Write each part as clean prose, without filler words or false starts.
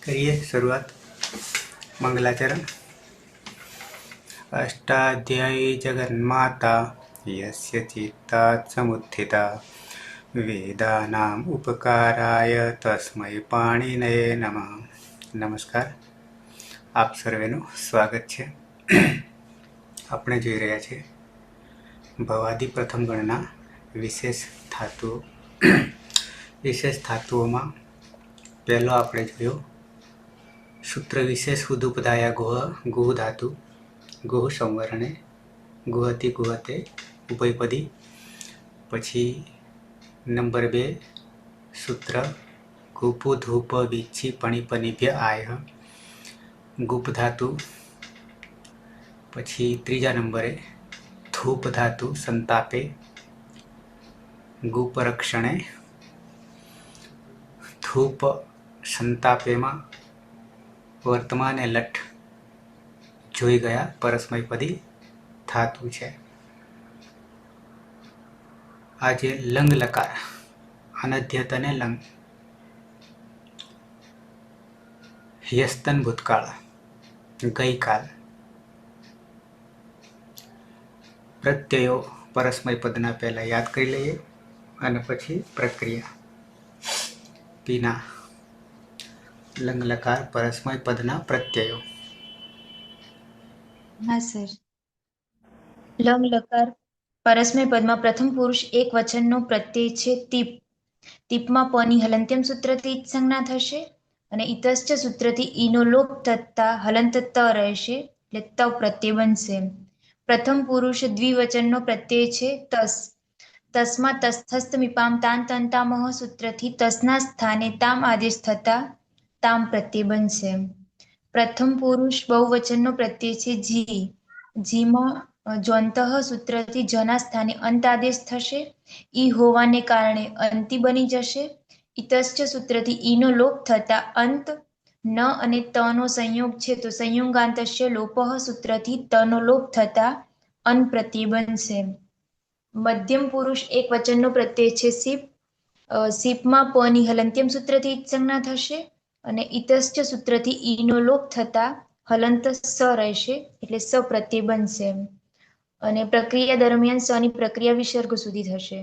करिए शुरुआत। मंगलाचरण। अष्टाध्यायी जगन्माता यस्य चित्तात् समुत्थिता वेदानाम् उपकाराय तस्मै पाणिनये नमः। नमस्कार, आप सर्वेનું સ્વાગત છે। આપણે જોઈ રહ્યા છીએ ભવાદી પ્રથમ ગણના વિશેષ ધાતુઓ। વિશેષ ધાતુઓમાં પહેલો આપણે જોયો सूत्र विशेष उदुपदाया गुह गुह धातु गुह संवरणे गुहति गुहते उभयपदी। पछी नंबर 2 सूत्र गुपु धूप विच्छी पणिपनिभ्य आय गुप धातु। पछी तीजा नंबरे धूप धातु संतापे गुप रक्षणे धूप संतापे में वर्तमान ए लट जोई गया परस्मयपदी धातु है। आज लंग लकार अनध्यत ने लंग ह्यस्तन भूतकाल गई काल प्रत्ययो परस्मय पदना पहला याद कर लीए अने पछी प्रक्रिया पीना लंग लकार परस्मय पदना प्रत्ययो। हाँ सर, लंग लकार परस्मय पद में प्रथम पुरुष एक वचन नो प्रत्यय छे तीप। तीप में प नी हलंत्यम सूत्र थी संज्ञा थशे अने इतश्च सूत्र थी ई नो लोप थता हलंत त रहेशे એટલે त प्रत्यय बनशे। प्रथम पुरुष द्विवचन नो प्रत्यय छे तस। तस्मा तस्थस्थ मीपाम तान तंतामह सूत्र थी तसना स्थाने ताम आदेश थता ताम प्रत्यय बनशे। प्रथम पुरुष बहुवचन नो प्रत्यय छे जी। जी में ज्वंतः सूत्र थी जना स्थाने अंत आदेश थशे। ई होवाने कारणे अंति बनी जशे। इतश्च सूत्र थी ई नो लोप थता अंत न अने त नो संयोग छे तो संयोगांतस्य लोपः सूत्र थी त नो लोप थता अन प्रत्यय बनशे। मध्यम पुरुष एक वचन नो प्रत्यय छे सीप। सीप में प नी हलंत्यम सूत्र थी संज्ञा थशे અને ઇતશ્ચ સૂત્રથી ઈનો લોપ થતા હલંત સ રહેશે એટલે સ પ્રત્યય બનશે અને પ્રક્રિયા દરમિયાન સની પ્રક્રિયા વિસર્ગ સુધી થશે।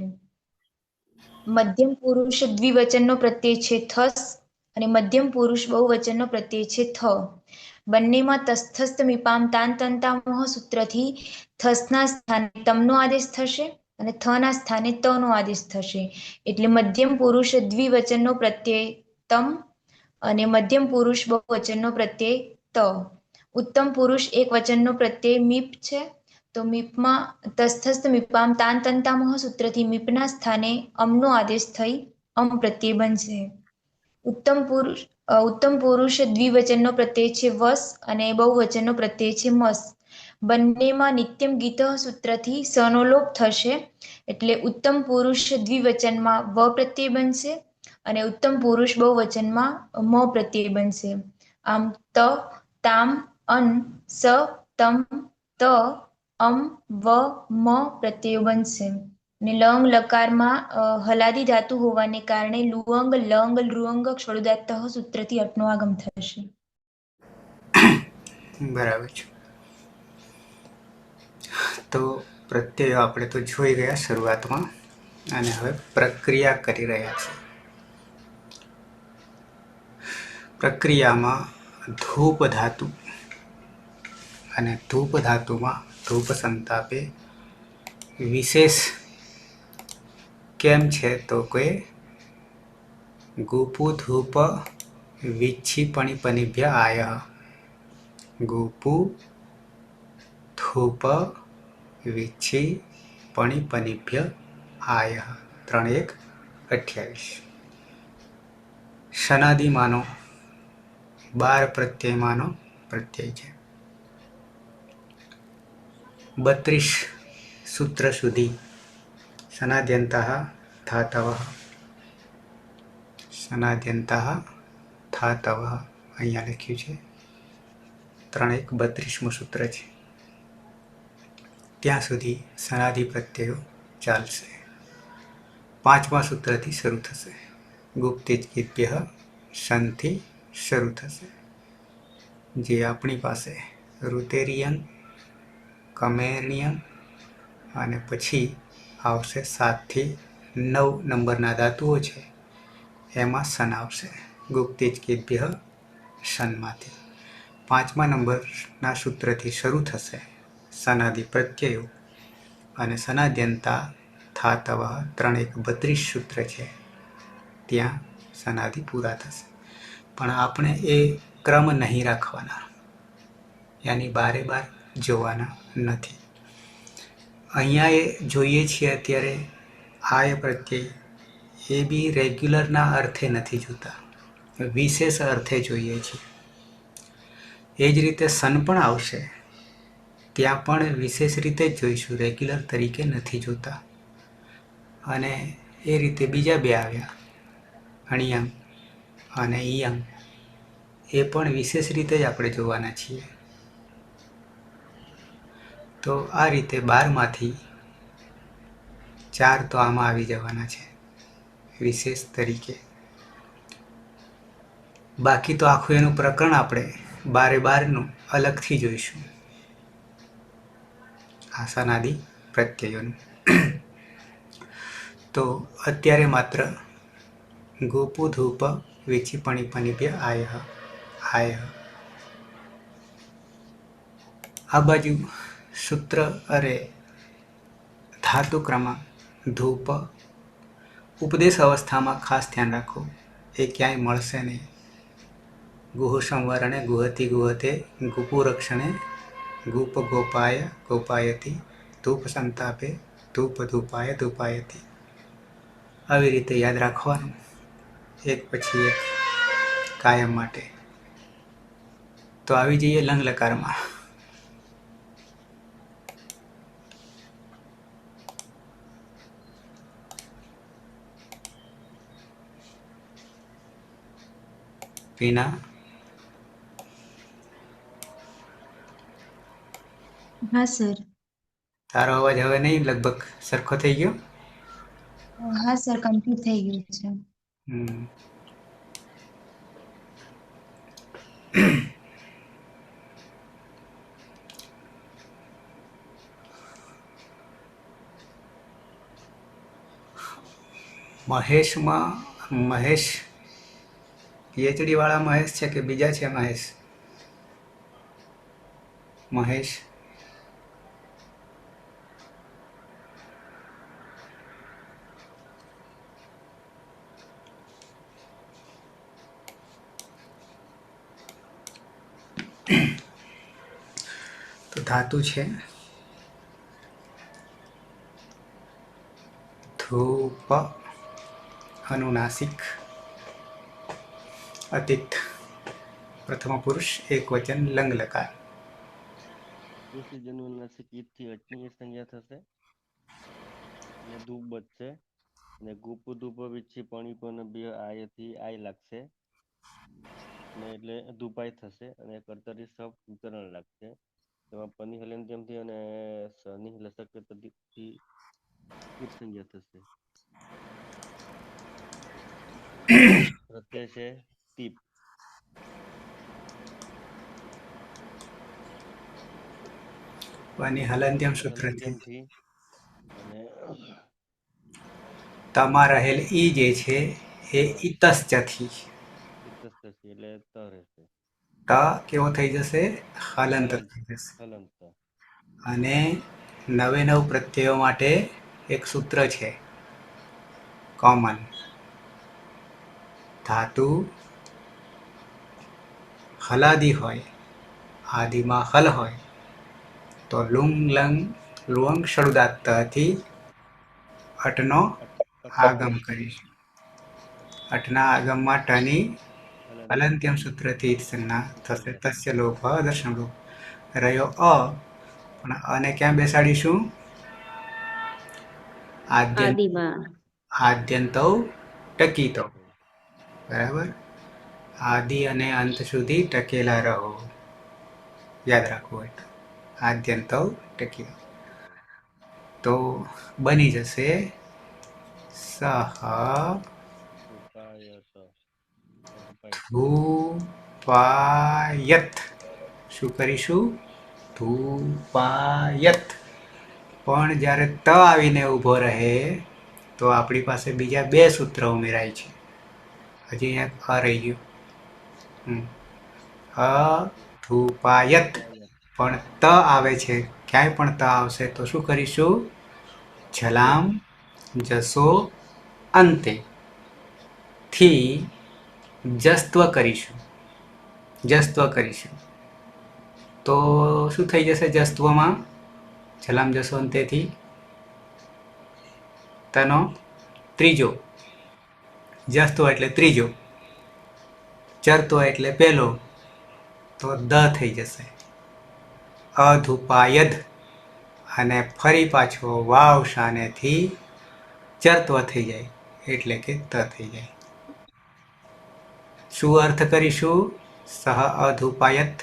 મધ્યમ પુરુષ દ્વિવચનનો પ્રત્યય છે થસ અને મધ્યમ પુરુષ બહુવચનનો પ્રત્યય છે થ। બંનેમાં તસ્થસ્થ મીપામ તાન તંતામહ સૂત્રથી થસના સ્થાને તમનો આદેશ થશે અને થના સ્થાને તનો આદેશ થશે એટલે મધ્યમ પુરુષ દ્વિવચનનો પ્રત્યય તમ અને મધ્યમ પુરુષ બહુવચનનો પ્રત્યય ત। ઉત્તમ પુરુષ એક વચનનો પ્રત્યય મીપ છે તો મીપમાં તસ્થસ્થ મીપામ તાન તંતામહ સૂત્રથી મીપના સ્થાને અમનો આદેશ થઈ અમ પ્રત્યય બનશે। ઉત્તમ પુરુષ દ્વિવચનનો પ્રત્યય છે વસ અને બહુવચનનો પ્રત્યય છે મસ। બંનેમાં નિત્યમ ગીત સૂત્રથી સનો લોપ થશે એટલે ઉત્તમ પુરુષ દ્વિવચનમાં વ પ્રત્યય બનશે અને ઉત્તમ પુરુષ બહુવચનમાં म प्रत्यय बनशे। आम त ताम अन स तम त अम व म प्रत्यय बनशे। लंग लकार में हलादी धातु होवाने कारणे लुअंग लंग लृअंग क्षोड़ुदात्त सूत्रथी अटनो आगम थशे। बराबर छे। तो प्रत्यय आपणे तो जोई गया शुरुआत में अने हवे प्रक्रिया करी रह्या छे। प्रक्रिया में धूप धातु अने धूप धातु में धूप संतापे विशेष केम छे तो कोई गुपु धूप विच्छी पणिपनिभ्य आय गुपु धूप विच्छी पणिपनिभ्य आय 3-1-28। सनादि मानो 12 प्रत्यय मानो प्रत्यय है। 32 सूत्र सुधी सनाद्यन्तः धातवः सनाद्यन्तः धातवः अहींया लख्युं छे 3-1-32मुं सूत्र है। त्यां सुधी सनादि प्रत्ययो चालशे। 5मा सूत्रथी शरू थशे गुप्तेज्ञेभ्यः सन्ति શરૂ થશે, જે આપણી પાસે રુથેરિયન, કમેરિયન અને પછી આવશે 7 થી 9 નંબરના ધાતુઓ છે એમાં સન આવશે. ગુપ્તેજકેભ્ય સનમાંથી 5મા નંબરના સૂત્રથી શરૂ થશે સનાદિ પ્રત્યયો અને સનાદ્યંતા થાતવ 3 1 32 સૂત્ર છે ત્યાં સનાદિ પૂરા થશે. પણ આપણે એ ક્રમ નહીં રાખવાના, યાની બારે બાર જોવાના નથી. અહીંયા એ જોઈએ છીએ અત્યારે આ એ પ્રત્યય એ બી રેગ્યુલરના અર્થે નથી જોતા, વિશેષ અર્થે જોઈએ છીએ. એ જ રીતે સન પણ આવશે, ત્યાં પણ વિશેષ રીતે જ જોઈશું, રેગ્યુલર તરીકે નથી જોતા. અને એ રીતે બીજા બે આવ્યા, અણિયંગ અને ઈયંગ, એ પણ વિશેષ રીતે જ આપણે જોવાના છીએ. તો આ રીતે 12માંથી 4 તો આમાં આવી જવાના છે વિશેષ તરીકે. બાકી તો આખું એનું પ્રકરણ આપણે 12 અલગથી જોઈશું, આસનાદિ પ્રત્યયોનું. તો અત્યારે માત્ર ગોપુ ધૂપ વિચિપણિપનિભ્ય આય. આ બાજુ સૂત્ર અરે ધાતુ ક્રમાંક ધૂપ ઉપદેશ અવસ્થામાં ખાસ ધ્યાન રાખો, એ ક્યાંય મળશે નહીં. ગુહ સંવરણે ગુહતિ ગુહતે ગુપુરક્ષણે ગુપ ગોપાય ગોપાયતિ ધૂપ સંતાપે ધૂપ ધૂપાય ધૂપાયતિ. આવી રીતે યાદ રાખવાનું એક પછી એક કાયમ માટે. તો આવી જઈએ લંગ લકારમાં. પીના હા સર. તારો અવાજ હવે નહીં લગભગ સરખો થઈ ગયો. હા સર, કમ્પ્લીટ થઈ ગયું છે. મહેશ પીએચડી વાળા મહેશ છે કે બીજા છે મહેશ? તો ધાતુ છે ધૂપ, અનુનાસિક, અતિત, પ્રથમ પુરુષ એક વચન લંગ લકાર. કૃષિ જન્મનાશક ઈદથી અટની સંજ્ઞા થશે એટલે ધૂપ બચશે, અને ગુપ ધૂપ વિછી પાણી પણ બે આયથી આય લાગશે ને એટલે ધૂપાય થશે, અને કર્તરી સબ ઉતરણ લાગશે. તેમાં પની હલનત્યમથી અને સની લસક થી ઈદ સંજ્ઞા થશે. પ્રત્યય છે તીપ. અને હલંત્યમ સૂત્રથી હલનત્યમથી અને તમાં રહેલ ઈ જે છે એ ઇતશ્ચથી ઇતસ્તથી એટલે ત રહેશે. ત કેવો થઈ જશે? હલંત થઈ જશે. હલંત. અને 9 પ્રત્યયો માટે એક સૂત્ર છે કોમન. ધાતુ હલાદી હોય, આદિમાં હલ હોય, તો લુંગ લંગ લુઅંગ શરૂદાતથી અટનો આગમ કરીશું. અટના આગમમાં ટની હલંત્યમ સૂત્રથી સંજ્ઞા થશે. તસ્ય લોભ દર્શન લોભ રહ્યો અ, પણ અને ક્યાં બેસાડીશું? આદ્યંતો ટકીતો. બરાબર. આદિ અને અંત સુધી ટકેલા રહો, યાદ રાખવું હોય તો. આદ્યંતો ટકી તો બની જશે સહ ઉપાયત. ધૂપાયત. શું કરીશું? ધૂપાયત. પણ જ્યારે ત આવીને ઊભો રહે તો આપણી પાસે બીજા બે સૂત્ર ઉમેરાય છે. હજી અહીંયા અ રહી ગયું. અધૂપાયત. પણ ત આવે છે, ક્યાંય પણ ત આવશે તો શું કરીશું? છલામ જસો અંતે થી જસ્ત્વ કરીશું. જસ્ત્વ કરીશું તો શું થઈ જશે જસ્ત્વમાં? છલામ જસો અંતેથી તનો ત્રીજો. જસ્ત્વ એટલે ત્રીજો, ચરતો એટલે પહેલો, તો દ થઈ જશે. અધુપાયદ. અને ફરી પાછો વાવ શાનેથી ચરત્વ થઈ જાય એટલે કે ત થઈ જાય. શું અર્થ કરીશું? સહ અધુપાયત.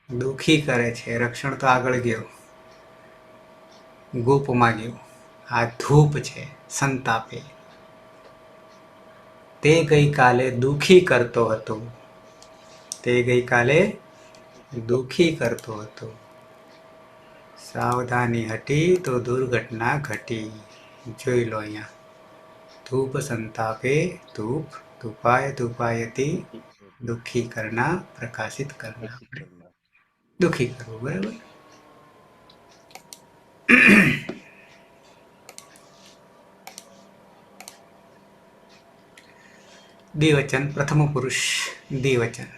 દુઃખી કરે છે. રક્ષણ તો આગળ ગયો, ગોપમાં ગયો. આ ધૂપ છે, સંતાપે. તે ગઈકાલે દુઃખી કરતો હતો. તે ગઈકાલે દુઃખી કરતો હતો. સાવધાની હટી તો દુર્ઘટના ઘટી. જોઈ લો અહીંયા. ધૂપ સંતાપે, ધૂપ ધૂપાય ધૂપાયતી, દુઃખી કરના, પ્રકાશિત કરના. દુઃખી કરવું, બરાબર. દ્વિવચન, પ્રથમ પુરુષ દ્વિવચન.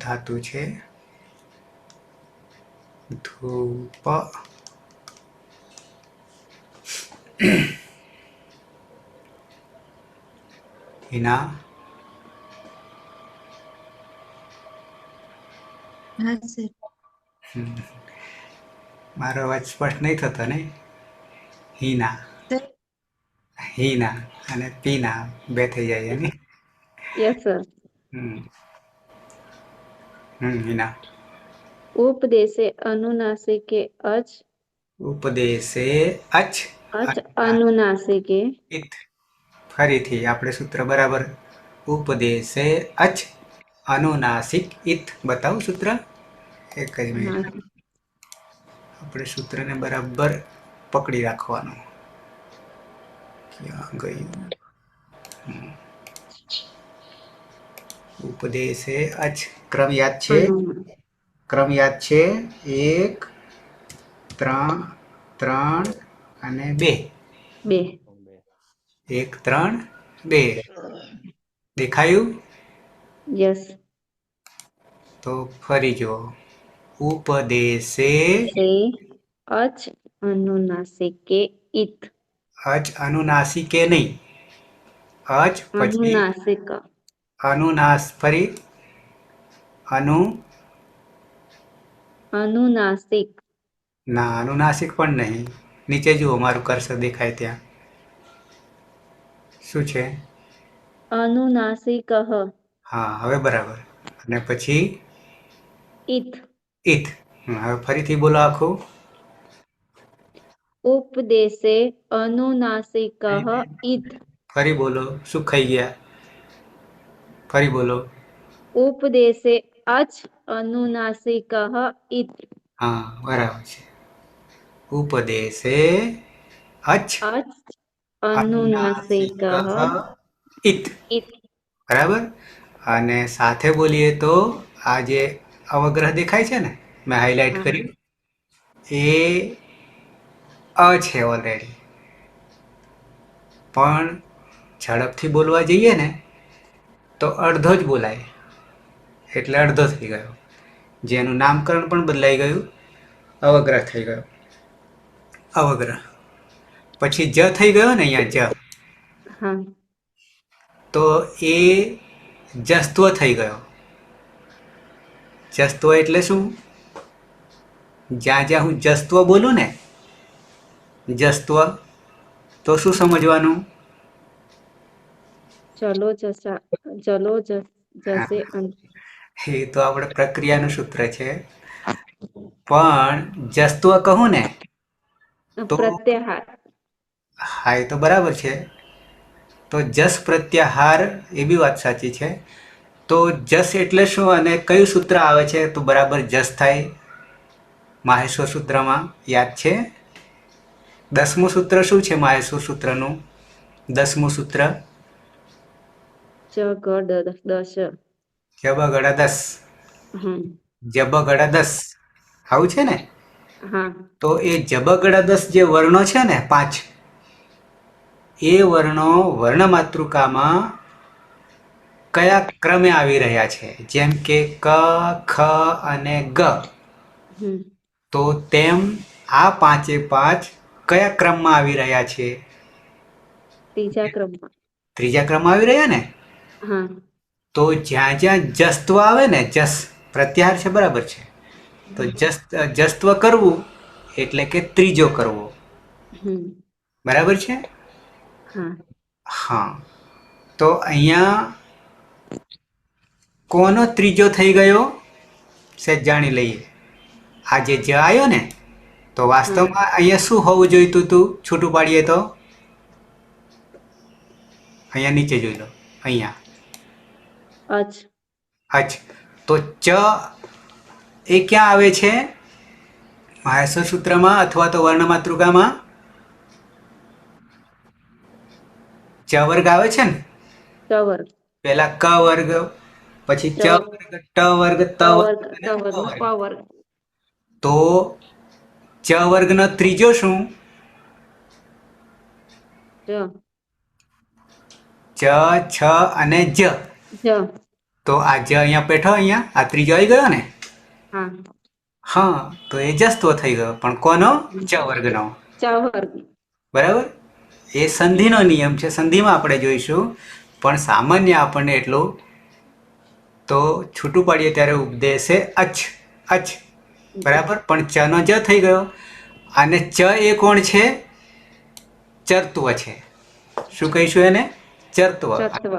ધાતુ છે ધૂપ. હિના. હા સર. મારો અવાજ સ્પષ્ટ નહીં થતો ને? હિના. સર. હિના અને પીના બે થઈ જાય ને? Yes sir. હિના. ઉપદેશે અનુનાસિકે અચ. ઉપદેશે અચ અચ અનુનાસિકે ઇત. ફરીથી આપણે સૂત્ર બરાબર. ઉપદેશે અચ અનુનાસિક ઇત. બતાવું સૂત્ર? એક જ મિનિટ. આપણે સૂત્રને બરાબર પકડી રાખવાનું. ક્યાં ગયું? ઉપદેશે અચ. ક્રમ યાદ છે? ક્રમ યાદ છે? 1 3 3 અને 2. 1 3 2. દેખાયું? યસ. તો ફરી જો. ઉપદેશે અચ અનુનાસિકે ઇત. અચ અનુનાસિકે નહીં. અચ પછી અનુનાસિક. અનુનાસ. ફરી અનુનાસિક. ના, અનુનાસિક પણ નહીં. નીચે જુઓ, મારું કર્સર દેખાય ત્યાં. શું છે? અનુનાસિક. હા, હવે બરાબર. અને પછી ઇત. ઇથ. હવે ફરીથી બોલો આખું. ઉપદેશે અનુનાસિક ઇત. ફરી બોલો. શું ખાઈ ગયા? ફરી બોલો. ઉપદેશે અચ અનુનાસિક ઇત. હા, બરાબર છે. ઉપદેશે અચ અનુનાસિક ઇત. ઇત. બરાબર. અને સાથે બોલીએ તો આ જે અવગ્રહ દેખાય છે ને, મેં હાઇલાઇટ કર્યું, એ અ છે ઓલરેડી. પણ ઝડપથી બોલવા જઈએ ને તો અડધો જ બોલાય, એટલે અડધો થઈ ગયો. જેનું નામકરણ પણ બદલાઈ ગયું, અવગ્રહ થઈ ગયો. અવગ્રહ પછી જ થઈ ગયો ને અહીંયા જ, તો એ જસ્ત્વ થઈ ગયો. જસ્ત્વ એટલે શું? જ્યાં જ્યાં હું જસ્ત્વ બોલું ને, જસ્ત્વ, તો શું સમજવાનું? ચલો જશે અંત. એ તો આપણે પ્રક્રિયાનું સૂત્ર છે. પણ જસ્ત્વ કહું ને તો પ્રત્યાહાર. હા એ તો બરાબર છે. તો જસ પ્રત્યાહાર એ બી વાત સાચી છે. તો જસ એટલે શું અને કયું સૂત્ર આવે છે તો બરાબર જસ થાય માહેશ્વર સૂત્રમાં યાદ છે? 10મું સૂત્ર શું છે માહેશ્વર સૂત્રનું? 10મું સૂત્ર ચ ગ ડ દશ. જબ ગડા 10. હમ. જબ ગડા 10 આવું છે ને? હા. તો એ જબ ગડા 10 જે વર્ણો છે ને 5, એ વર્ણો વર્ણમાતૃકામાં કયા ક્રમે આવી રહ્યા છે? જેમ કે ક, ખ અને ગ. હમ. તો તેમ આ 5 કયા ક્રમમાં આવી રહ્યા છે? ત્રીજા ક્રમમાં. ત્રીજા ક્રમમાં આવી રહ્યા ને? હા. તો જ્યાં જ્યાં જસ્ત્વ આવે ને, જસ પ્રત્યાહાર છે બરાબર છે, તો જસ્ત્વ કરવું એટલે કે ત્રીજો કરવો. હમ. બરાબર છે? હા. હા. તો અહીંયા કોનો ત્રીજો થઈ ગયો? સેજ જાણી લઈએ. આ જે જ આવ્યો ને, તો વાસ્તવમાં અહીંયા શું હોવું જોઈતું હતું? છૂટું પાડીએ તો અહીંયા નીચે જોઈ લો, અહીંયા અચ. અચ્છ. તો ચ એ ક્યાં આવે છે માહેશ્વર સૂત્રમાં અથવા તો વર્ણમાતૃકામાં? ચ વર્ગ આવે છે ને? ચ વર્ગ. પહેલા ક વર્ગ, પછી ચ વર્ગ, ટ વર્ગ, ત ત વર્ગ વર્ગ, અને ત પ વર્ગ, વર્ગ. પ વર્ગ. તો ચ વર્ગનો ત્રીજો શું? જ. ચ, છ અને જ. જ. તો આ જ અહીંયા બેઠો, અહીંયા આ ત્રીજો આવી ગયો ને? હા. હા. તો એ જસ્ત્વ થઈ ગયો, પણ કોનો? ચ વર્ગનો. ચ વર્ગ. બરાબર? એ સંધિનો નિયમ છે, સંધિમાં આપણે જોઈશું. પણ સામાન્ય આપણને એટલું તો છૂટું પાડીએ ત્યારે ઉપદેશે અચ્છ, અચ્છ. બરાબર? પણ ચનો જ થઈ ગયો. અને ચ એ કોણ છે? ચરત્વ છે. શું કહીશું એને? ચરત્વ. ચત્વ.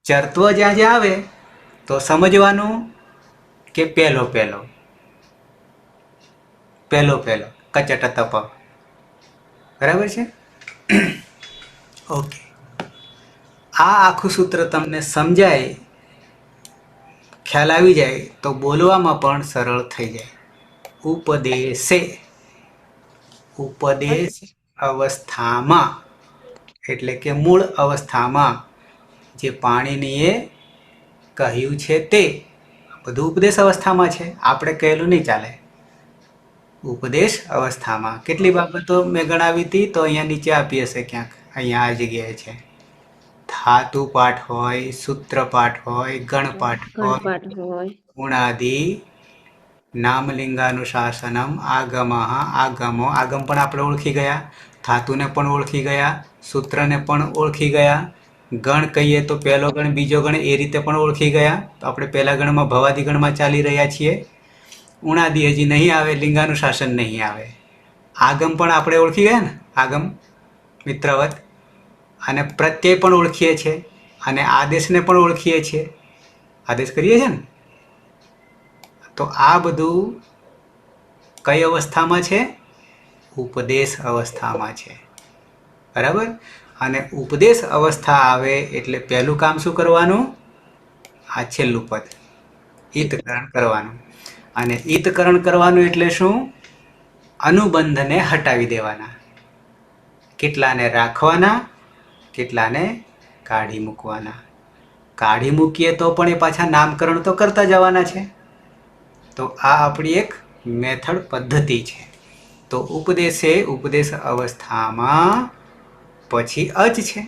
ચરત્વ જ્યાં જ્યાં આવે તો સમજવાનું કે પહેલો પહેલો કચટ તપ. બરાબર છે? ઓકે. આ આખું સૂત્ર તમને સમજાય, ખ્યાલ આવી જાય તો બોલવામાં પણ સરળ થઈ જાય. ઉપદેશે, ઉપદેશ અવસ્થામાં એટલે કે મૂળ અવસ્થામાં જે પાણીનીએ કહ્યું છે તે બધું ઉપદેશ અવસ્થામાં છે. આપણે કહેલું નહીં ચાલે. ઉપદેશ અવસ્થામાં કેટલી બાબતો મેં ગણાવી હતી તો અહીંયા નીચે આપી હશે ક્યાંક, અહીંયા આ જગ્યાએ છે. ધાતુ પાઠ હોય, સૂત્ર પાઠ હોય, ગણપાઠ હોય, ઘનપાઠ હોય. ગુણાદિ, નામલિંગાનુશાસનમ, આગમઃ, આગમો. આગમ પણ આપણે ઓળખી ગયા, ધાતુને પણ ઓળખી ગયા, સૂત્રને પણ ઓળખી ગયા, ગણ કહીએ તો પહેલો ગણ, બીજો ગણ એ રીતે પણ ઓળખી ગયા. તો આપણે પહેલા ગણમાં ભવાદી ગણમાં ચાલી રહ્યા છીએ. ઉણાદિ હજી નહીં આવે, લિંગાનુશાસન નહીં આવે. આગમ પણ આપણે ઓળખી ગયા ને, આગમ મિત્રવત. અને પ્રત્યય પણ ઓળખીએ છીએ અને આદેશને પણ ઓળખીએ છીએ, આદેશ કરીએ છીએ ને. તો આ બધું કઈ અવસ્થામાં છે? ઉપદેશ અવસ્થામાં છે. બરાબર? અને ઉપદેશ અવસ્થા આવે એટલે પહેલું કામ શું કરવાનું? આ છેલ્લું પદ ઈતકરણ કરવાનું. અને ઈતકરણ કરવાનું એટલે શું? અનુબંધને હટાવી દેવાના. કેટલાને રાખવાના, કેટલાને કાઢી મૂકવાના. કાઢી મૂકીએ તો પણ એ પાછા નામકરણ તો કરતા જવાના છે. તો આ આપણી એક મેથડ પદ્ધતિ છે. તો ઉપદેશે, ઉપદેશ અવસ્થામાં પછી અચ છે.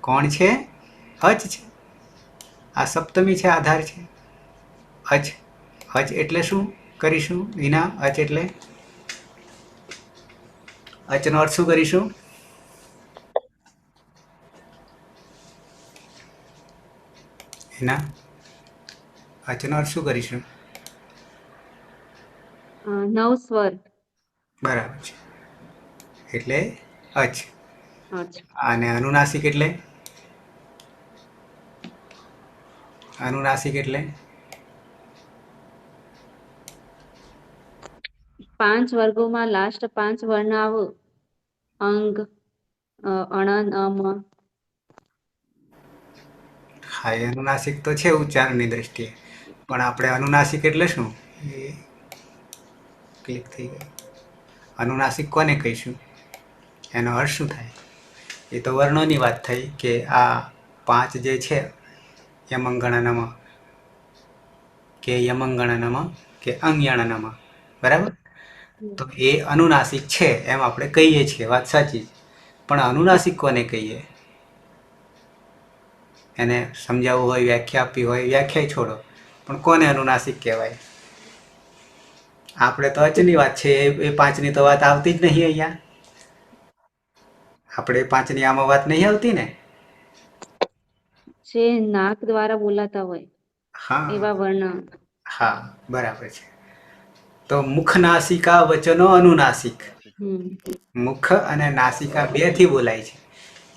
કોણ છે? અચ છે. આ સપ્તમી છે, આધાર છે. અચ. અચ એટલે શું કરીશું? વિના અચ એટલે અચનો અર્થ શું કરીશું? એના અચનો અર્થ શું કરીશું? નવ સ્વર. બરાબર છે. એટલે અચ. અચ. અને અનુનાસિક એટલે? અનુનાસિક એટલે 5 વર્ગોમાં લાસ્ટ 5 વર્ણ આવો. અંગ, અણન, અમ. હા, એ અનુનાસિક તો છે ઉચ્ચારણની દ્રષ્ટિએ, પણ આપણે અનુનાસિક એટલે શું એ ક્લિક થઈ ગયું. અનુનાસિક કોને કહીશું, એનો અર્થ શું થાય? એ તો વર્ણોની વાત થઈ કે આ 5 જે છે યમંગણનમાં કે યમંગણનમાં કે અંગયણનમાં, બરાબર? તો એ અનુનાસિક છે એમ આપણે કહીએ છીએ, વાત સાચી. પણ અનુનાસિક કોને કહીએ? એને સમજાવવું હોય, વ્યાખ્યા આપવી હોય, વ્યાખ્યા છોડો, પણ કોને અનુનાસિક કહેવાય? આપણે તો અચની વાત છે, એ 5ની તો વાત આવતી જ નહીં અહીંયા. આપણે 5ની આમાં વાત નહીં આવતી ને. જે નાક દ્વારા બોલાતા હોય હા એવા વર્ણ. હા, બરાબર છે. તો મુખ નાસિકા વચનો અનુનાસિક. હમ. મુખ અને નાસિકા બેથી બોલાય છે.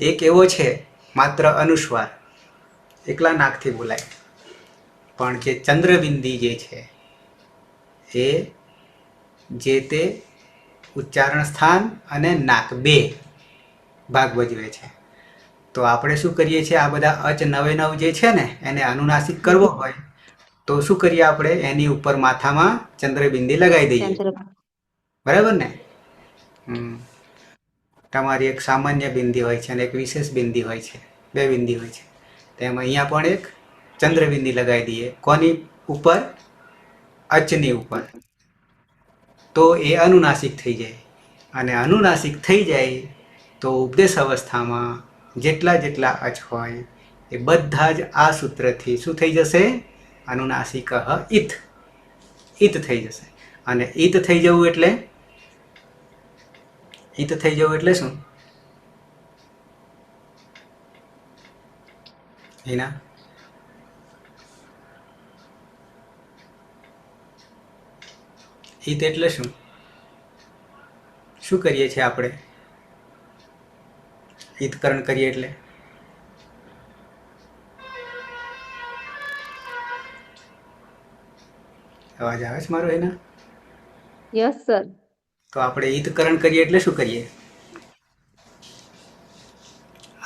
એક એવો છે માત્ર અનુસ્વાર, એકલા નાકથી બોલાય. પણ જે ચંદ્રબિંદી જે છે એ જે તે ઉચ્ચારણ સ્થાન અને નાક બે ભાગ ભજવે છે. તો આપણે શું કરીએ છીએ, આ બધા અચ નવે નવ જે છે ને એને અનુનાસિક કરવો હોય તો શું કરીએ આપણે? એની ઉપર માથામાં ચંદ્રબિંદી લગાવી દઈએ, ચંદ્ર. બરાબર ને? તમારી એક સામાન્ય બિંદી હોય છે અને એક વિશેષ બિંદી હોય છે, બે બિંદી હોય છે. તેમ અહીંયા પણ એક ચંદ્રબિંદી લગાવી દઈએ. કોની ઉપર? અચની ઉપર. તો એ અનુનાસિક થઈ જાય. અને અનુનાસિક થઈ જાય તો ઉપદેશ અવસ્થામાં જેટલા જેટલા અચ હોય એ બધા જ આ સૂત્રથી શું થઈ જશે? અનુનાસિક ઇથ. ઇત થઈ જશે. અને ઇત થઈ જવું એટલે શું? એના ઈત એટલે શું? શું કરીએ છીએ આપણે? ઈતકરણ કરીએ એટલે અવાજ આવે છે મારો એના? Yes sir. તો આપણે ઈતકરણ કરીએ એટલે શું કરીએ?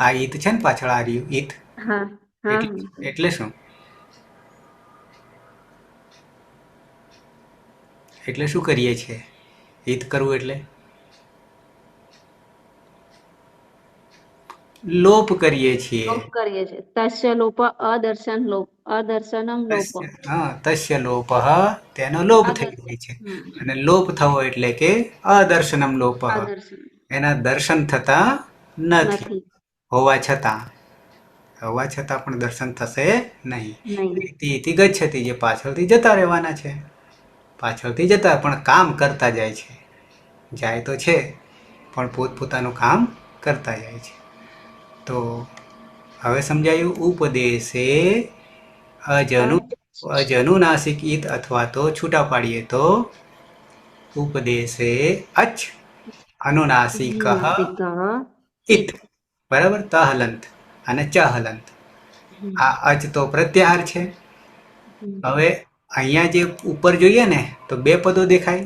આ ઈત છે ને પાછળ આ રહ્યું ઈત, હા હા. એટલે શું? એટલે શું કરીએ છીએ ઈત કરવું એટલે? લોપ કરીએ છીએ. લોપ કરીએ છીએ. તસ્ય લોપ અદર્શન લોપ, અદર્શનમ લોપ. હા, તસ્ય લોપ, તેનો લોપ થઈ જાય છે. અને લોપ થવો એટલે કે અદર્શનમ લોપ, અદર્શન એના દર્શન થતા નથી. નથી. હોવા છતાં પણ દર્શન થશે નહીં. નહીં. ઇતિ ગચ્છતિ, જે પાછળથી જતા રહેવાના છે, પાછળથી જતા પણ કામ કરતા જાય છે. જાય તો છે પણ પોતપોતાનું કામ કરતા જાય છે. તો હવે સમજાયું. ઉપદેશે અજનુનાસિક ઈત, અથવા તો છૂટા પાડીએ તો ઉપદેશે અચ અનુનાસિક ઈત, બરાબર? ત હલંત અને ચ હલંત. આ અચ તો પ્રત્યાહાર છે. હવે અહીંયા જે ઉપર જોઈએ ને તો બે પદો દેખાય,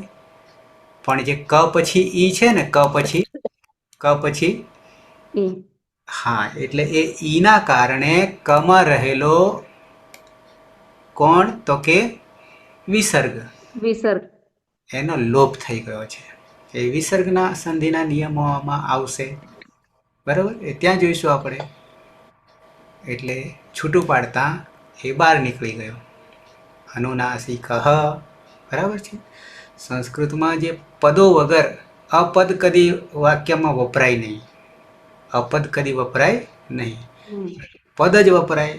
પણ જે ક પછી ઈ છે ને, ક પછી હા, એટલે એ ઈના કારણે કમાં રહેલો કોણ? તો કે વિસર્ગ. એનો લોપ થઈ ગયો છે. એ વિસર્ગના સંધિના નિયમોમાં આવશે, બરાબર? એ ત્યાં જોઈશું આપણે. એટલે છૂટું પાડતા એ બહાર નીકળી ગયો, અનુનાસિક, બરાબર છે. સંસ્કૃતમાં જે પદો વગર અપદ કદી વાક્યમાં વપરાય નહીં. અપદ કદી વપરાય નહીં, પદ જ વપરાય.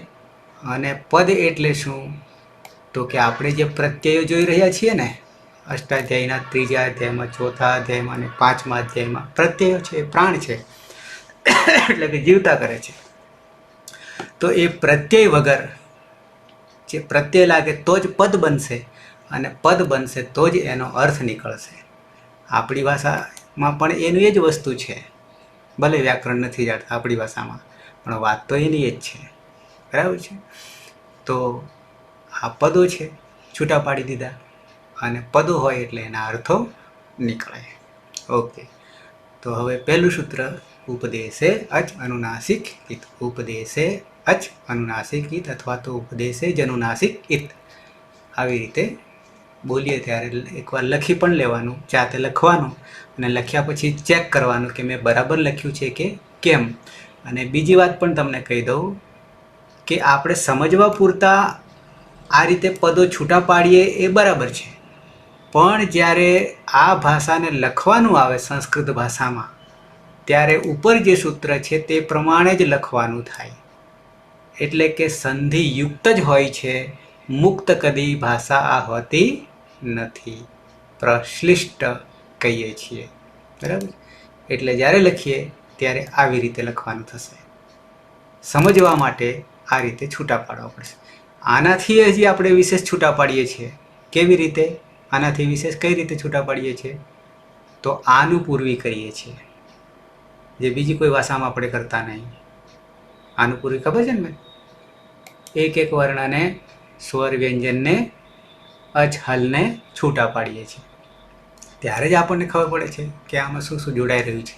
અને પદ એટલે શું? તો કે આપણે જે પ્રત્યયો જોઈ રહ્યા છીએ ને, અષ્ટાધ્યાયના 3જા અધ્યાયમાં, 4થા અધ્યાયમાં અને 5મા અધ્યાયમાં પ્રત્યયો છે, પ્રાણ છે, એટલે કે જીવતા કરે છે. તો એ પ્રત્યય વગર જે પ્રત્યય લાગે તો જ પદ બનશે, અને પદ બનશે તો જ એનો અર્થ નીકળશે. આપણી ભાષામાં પણ એનું એ જ વસ્તુ છે. ભલે વ્યાકરણ નથી જાણતા આપણી ભાષામાં, પણ વાત તો એની જ છે, બરાબર છે. તો આ પદો છે, છૂટા પાડી દીધા. અને પદો હોય એટલે એના અર્થો નીકળે. ઓકે, તો હવે પહેલું સૂત્ર ઉપદેશે અચ અનુનાસિક ઇત. ઉપદેશે અચ અનુનાસિક ઇત અથવા તો ઉપદેશે જનુનાસિક ઇત. આવી રીતે બોલીએ ત્યારે એકવાર લખી પણ લેવાનું, જાતે લખવાનું અને લખ્યા પછી ચેક કરવાનું કે મેં બરાબર લખ્યું છે કે કેમ. અને બીજી વાત પણ તમને કહી દઉં કે આપણે સમજવા પૂરતા આ રીતે પદો છૂટા પાડીએ એ બરાબર છે, પણ જ્યારે આ ભાષાને લખવાનું આવે સંસ્કૃત ભાષામાં ત્યારે ઉપર જે સૂત્ર છે તે પ્રમાણે જ લખવાનું થાય. એટલે કે સંધિયુક્ત જ હોય છે. મુક્ત કદી ભાષા આ હોતી નથી, પ્રશ્લિષ્ટ કહીએ છીએ. બરાબર? એટલે જ્યારે લખીએ ત્યારે આવી રીતે લખવાનું થશે. સમજવા માટે આ રીતે છૂટા પાડવા પડશે. આનાથી હજી આપણે વિશેષ છૂટા પાડીએ છીએ. કેવી રીતે? આનાથી વિશેષ કઈ રીતે છૂટા પાડીએ છીએ? તો આનું પૂર્વી કરીએ છીએ, જે બીજી કોઈ ભાષામાં આપણે કરતા નહીં. આનું પૂર્વી ખબર છે ને મેં? એક એક વર્ણને, સ્વર વ્યંજનને, અચ હલને છૂટા પાડીએ છીએ. ત્યારે જ આપણને ખબર પડે છે કે આમાં શું શું જોડાઈ રહ્યું છે.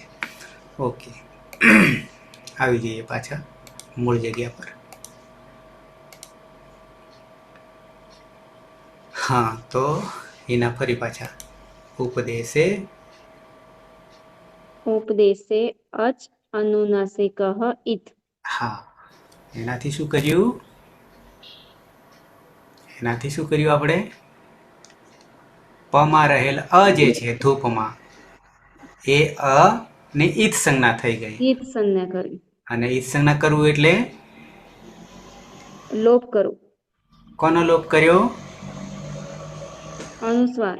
ઓકે, આવી જઈએ પાછા મૂળ જગ્યા પર. હા, તો એના ફરી પાછા ઉપદેશે ઉપદેશે અચ અનુનાસિકઃ ઇત. હા, એનાથી શું કર્યું? એનાથી શું કર્યું આપણે? પમાં રહેલ અ જે છે ધૂપમાં, એ અ ને ઈત સંજ્ઞા થઈ ગઈ. ઈત સંજ્ઞા કરવી, અને ઈત સંજ્ઞા કરવું એટલે લોપ કરવું, કોનો લોપ કર્યો? અનુસ્વાર,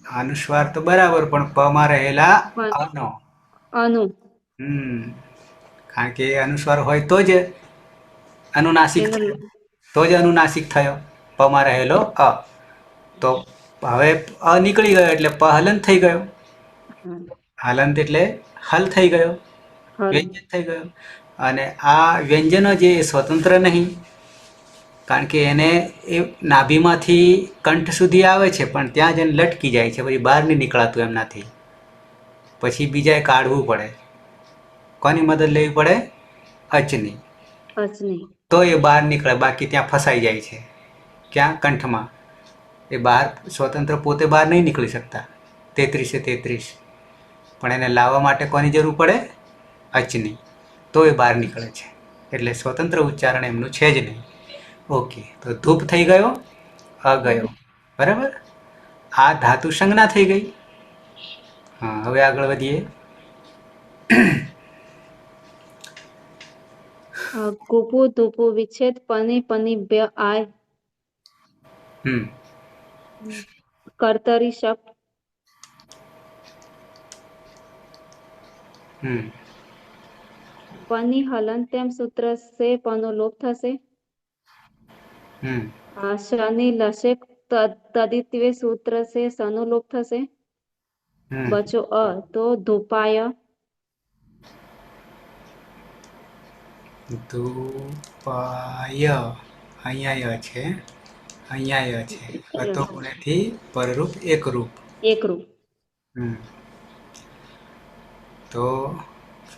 અનુસ્વાર તો બરાબર, પણ પમાં રહેલા પણ અનો. અનુ કારણ કે અનુસ્વાર હોય તો જ અનુનાસિક તેનો થયો, તો જ અનુનાસિક થયો. પમાં રહેલો અ, તો હવે અ નીકળી ગયો એટલે પ હલંત થઈ ગયો. હલંત એટલે હલ થઈ ગયો, વ્યંજન થઈ ગયો. અને આ વ્યંજનો જે સ્વતંત્ર નહીં, કારણ કે એને એ નાભીમાંથી કંઠ સુધી આવે છે, પણ ત્યાં જઈને લટકી જાય છે, પછી બહાર નહીં નીકળાતું એમનાથી. પછી બીજાએ કાઢવું પડે. કોની મદદ લેવી પડે? અચની. અચની. તો એ બહાર નીકળે, બાકી ત્યાં ફસાઈ જાય છે. ક્યાં? કંઠમાં. એ બહાર સ્વતંત્ર પોતે બહાર નહીં નીકળી શકતા. 33 પણ એને લાવવા માટે કોની જરૂર પડે? અચની. તો એ બહાર નીકળે છે. એટલે સ્વતંત્ર ઉચ્ચારણ એમનું છે જ નહીં. ઓકે, તો ધૂપ થઈ ગયો, અ ગયો. બરાબર? આ ધાતુ સંજ્ઞા થઈ ગઈ. હા, હવે આગળ વધીએ. કુપુ ધુપુ વિચ્છેદ પની પની બ્ય આય. કર્તરી શબ્દ. પની હલંત્યમ સૂત્ર સે પનો લોપ થશે. શનિ લસેક તદિત્વે સૂત્ર સે સનો લોપ થશે. બચો અ, તો ધૂપાય. ધૂપાય, અહીંયા છે, અહીંયા છે. હતો ગુણેથી પરરૂપ એકરૂપ. એકરૂપ. તો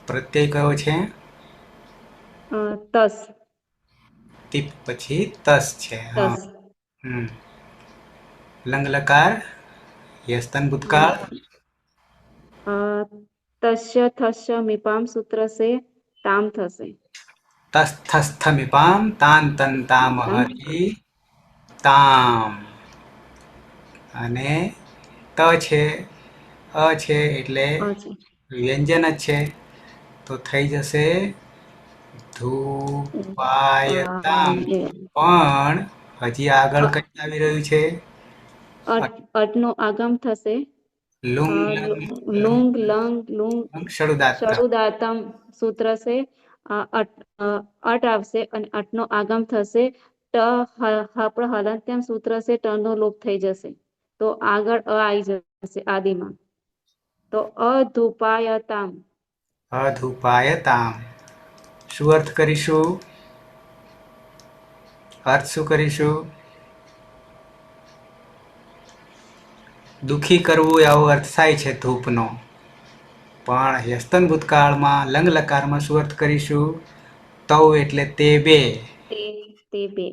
પ્રત્યય કયો છે? તસ. તીપ પછી તસ છે. હા. તસ. લંગ લકાર, યસ્તન ભૂતકાળ. તસ્ય થસ્ય મીપામ સૂત્ર સે તામ થશે. તસ્થસ્થમિપામ તાન તન તામ હરિ તામ. અને ત છે, અ છે એટલે વ્યંજન જ છે, તો થઈ જશે ધૂપાયતામ. પણ હજી આગળ કઈ આવી રહ્યું છે? અટનો આગમ થશે. Lung Lung lung Lung શરૂદાત્તમ. શરૂદાતમ સૂત્ર સે અટ આવશે અને અટનો આગમ થશે. ટ આપણે હલંત્યમ સૂત્ર સે ટનો લોપ થઈ જશે, તો આગળ અ આવી જશે આદિમાં. તો અધુપાયતામ. અધુપાયતામ. શું અર્થ કરીશું? અર્થ શું કરીશું? દુઃખી કરવું એવો અર્થ થાય છે ધૂપનો, પણ યસ્તન ભૂતકાળમાં લંગ લકારમાં શું અર્થ કરીશું? તૌ એટલે તે બે. તે બે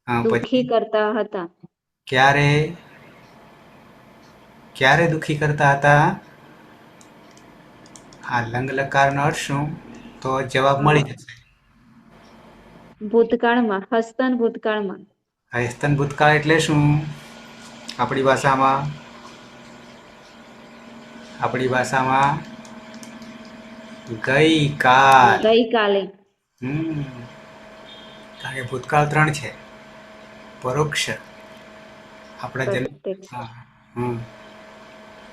પછી દુઃખી કરતા હતા. ક્યારે ક્યારે દુઃખી કરતા હતા? આ લંગ લકારનો અર્થ શું? તો જવાબ મળી જશે. ભૂતકાળમાં, હસ્તન ભૂતકાળમાં. હસ્તન ભૂતકાળ એટલે શું? આપણી ભાષામાં ગઈકાલ. ગઈકાલે. કારણ કે ભૂતકાળ 3 છે. પરોક્ષ આપણા જન્મ, પ્રત્યક્ષ.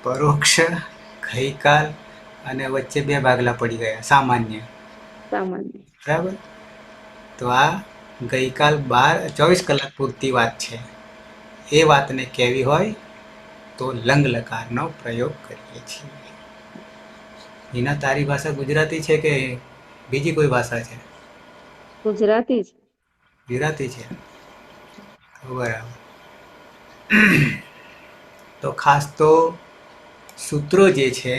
પરોક્ષ, ગઈકાલ અને વચ્ચે 2 ભાગલા પડી ગયા સામાન્ય. બરાબર. તો આ ગઈકાલ 24 કલાક પૂરતી વાત છે. એ વાતને કહેવી હોય તો લંગ લકારનો પ્રયોગ કરીએ છીએ. હિના, તારી ભાષા ગુજરાતી છે કે બીજી કોઈ ભાષા છે? ગુજરાતી જ. ગુજરાતી છે. બરાબર. તો ખાસ તો સૂત્રો જે છે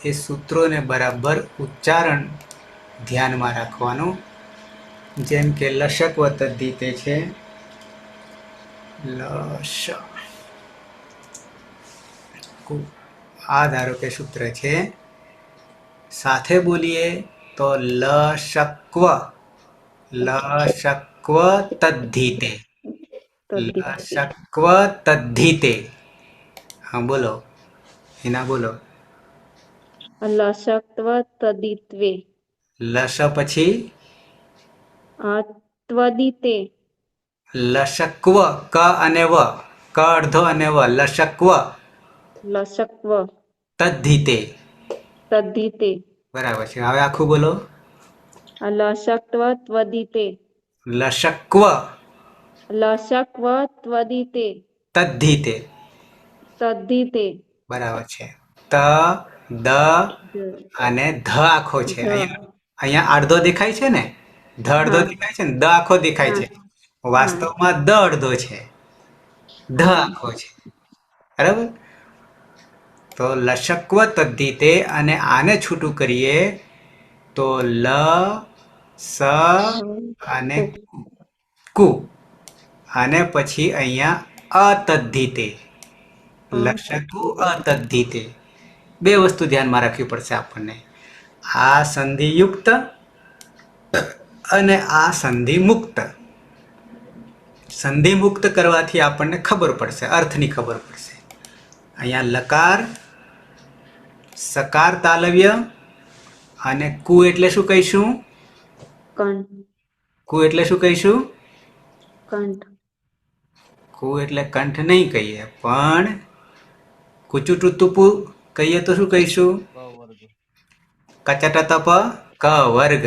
એ સૂત્રોને બરાબર ઉચ્ચારણ ધ્યાનમાં રાખવાનું. જેમ કે લશક વતદ્ધિતે છે, આ ધારો કે સૂત્ર છે, સાથે બોલીએ તો લશક્વ તદ્ધિતે. લશક્વ તદ્ધિતે. હા બોલો હિના, બોલો. લશક્ત્વ તદિત્વે. લશ પછી ત્વદિતે. લશક્વ, ક અને વ, ક અડધો અને વ, લશક્વ લશક્વ તદ્ધિતે. તદ્ધિતે. બરાબર છે. હવે આખું બોલો. લશક્ત્વ ત્વદિતે. લશક્વ લશક્વ ત્વદિતે. તદ્ધિતે. તદ્ધિતે. બરાબર છે. ત, દ અને ધ આખો છે. અહીંયા અડધો દેખાય છે ને, ધ અડધો દેખાય છે ને, દ આખો દેખાય છે. વાસ્તવમાં દ અડધો છે, ધ આખો છે. બરાબર. તો લશક્વ તદ્ધિતે, અને આને છૂટું કરીએ તો લ, સ અને કુ, અને પછી અહીંયા અતદ્ધિતે. લશકુ અતદ્ધિતે. 2 વસ્તુ ધ્યાનમાં રાખવી પડશે આપણને. આ સંધિયુક્ત અને આ સંધિ મુક્ત. સંધિ મુક્ત કરવાથી આપણને ખબર પડશે, અર્થની ખબર પડશે. અહીંયા લકાર, સકાર તાલવ્ય, અને કુ એટલે શું કહીશું? કંઠ. કુ એટલે શું કહીશું? કંઠ. કુ એટલે કંઠ નહીં કહીએ, પણ કુચુટુતુપુ કહીએ તો શું કહીશું? કચટતપ ક વર્ગ.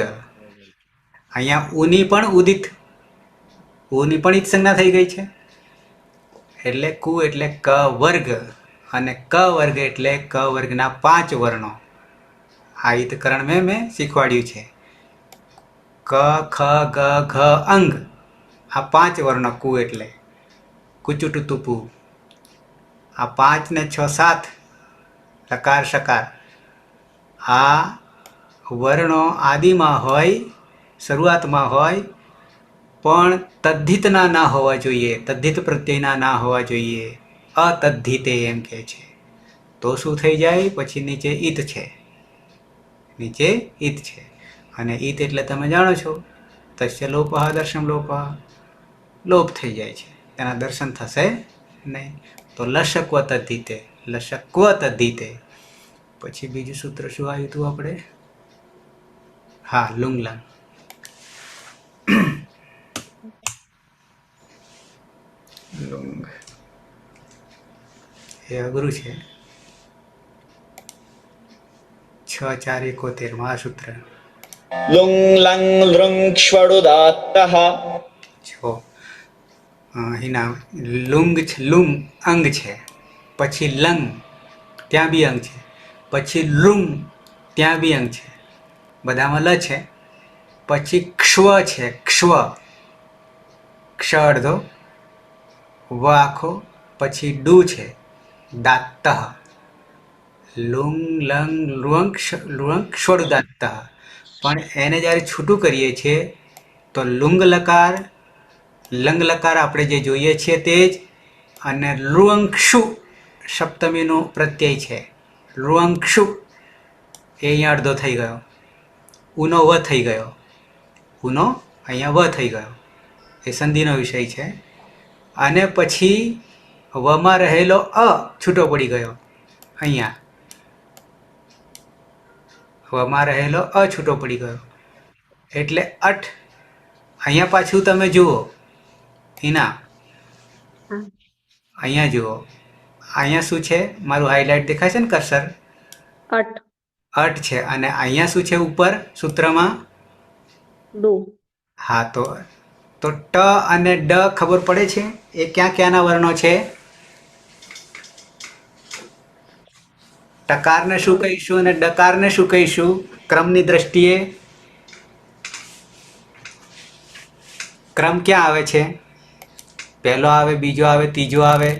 અહીંયા ઉની પણ ઉદિત, ઉની પણ ઈત સંજ્ઞા થઈ ગઈ છે. એટલે કુ એટલે ક વર્ગ, અને ક વર્ગ એટલે ક વર્ગના 5 વર્ણો. આ ઈતકરણ મેં શીખવાડ્યું છે. ક, ખ, ગ, ઘ, અંગ. આ 5 વર્ણો કુ એટલે. કુચુટુતુપુ. આ 5 ને 6 7 લકાર શકાર. આ વર્ણો આદિમાં હોય, શરૂઆતમાં હોય, પણ તદ્ધિતના ના હોવા જોઈએ, તદ્ધિત પ્રત્યયના ના હોવા જોઈએ. અતદ્ધિતે એમ કહે છે. તો શું થઈ જાય? પછી નીચે ઈત છે, નીચે ઈત છે. અને ઈત એટલે તમે જાણો છો, તસ્ય લોપઃ દર્શન લોપઃ. લોપ થઈ જાય છે, તેના દર્શન થશે નહીં. તો લશક્વ તદ્ધિતે, લશક્વ તદ્ધિતે. પછી બીજું સૂત્ર શું આવ્યું હતું આપણે? હા, લુંગલંગ. લુંગ એ અઘરું છે. 6 4 71 માં આ સૂત્ર. Lung lung લૃંગ ષ્વડુદાત્તઃ. જો હિના, લુંગ છે, લુંગ અંગ છે, પછી લંગ ત્યાં બી અંગ છે, પછી લુંગ ત્યાં બી અંગ છે, બધામાં લ છે. પછી ક્ષવ છે, ક્ષવ, ક્ષ અડધો, વ આખો, પછી ડુ છે, દાત્તઃ, લુંગ લંગ લુંગ ષોડુદાત્તઃ. પણ એને જ્યારે છૂટું કરીએ છીએ તો લુંગ લકાર, લંગ લકાર આપણે જે જોઈએ છીએ તે જ, અને લુઅંક્ષુ સપ્તમીનો પ્રત્યય છે. લુઅંક્ષુ એ અહીંયા અડધો થઈ ગયો, ઉનો વ થઈ ગયો, ઉનો અહીંયા વ થઈ ગયો. એ સંધિનો વિષય છે. અને પછી વમાં રહેલો અ છૂટો પડી ગયો. અહીંયા વમાં રહેલો અ છૂટો પડી ગયો એટલે અઠ. અહીંયા પાછું તમે જુઓ હિના, હા. અહીંયા જુઓ, અહીંયા શું છે? મારું હાઇલાઇટ દેખાય છે ને કર્સર? અઠ અઠ છે. અને અહીંયા શું છે ઉપર સૂત્રમાં? ડુ હા, તો ટ અને ડ ખબર પડે છે એ ક્યાં ક્યાંના વર્ણો છે? ટકારને શું કહીશું અને ડકારને શું કહીશું ક્રમની દ્રષ્ટિએ? ક્રમ ક્યાં આવે છે? પહેલો આવે, બીજો આવે, ત્રીજો આવે.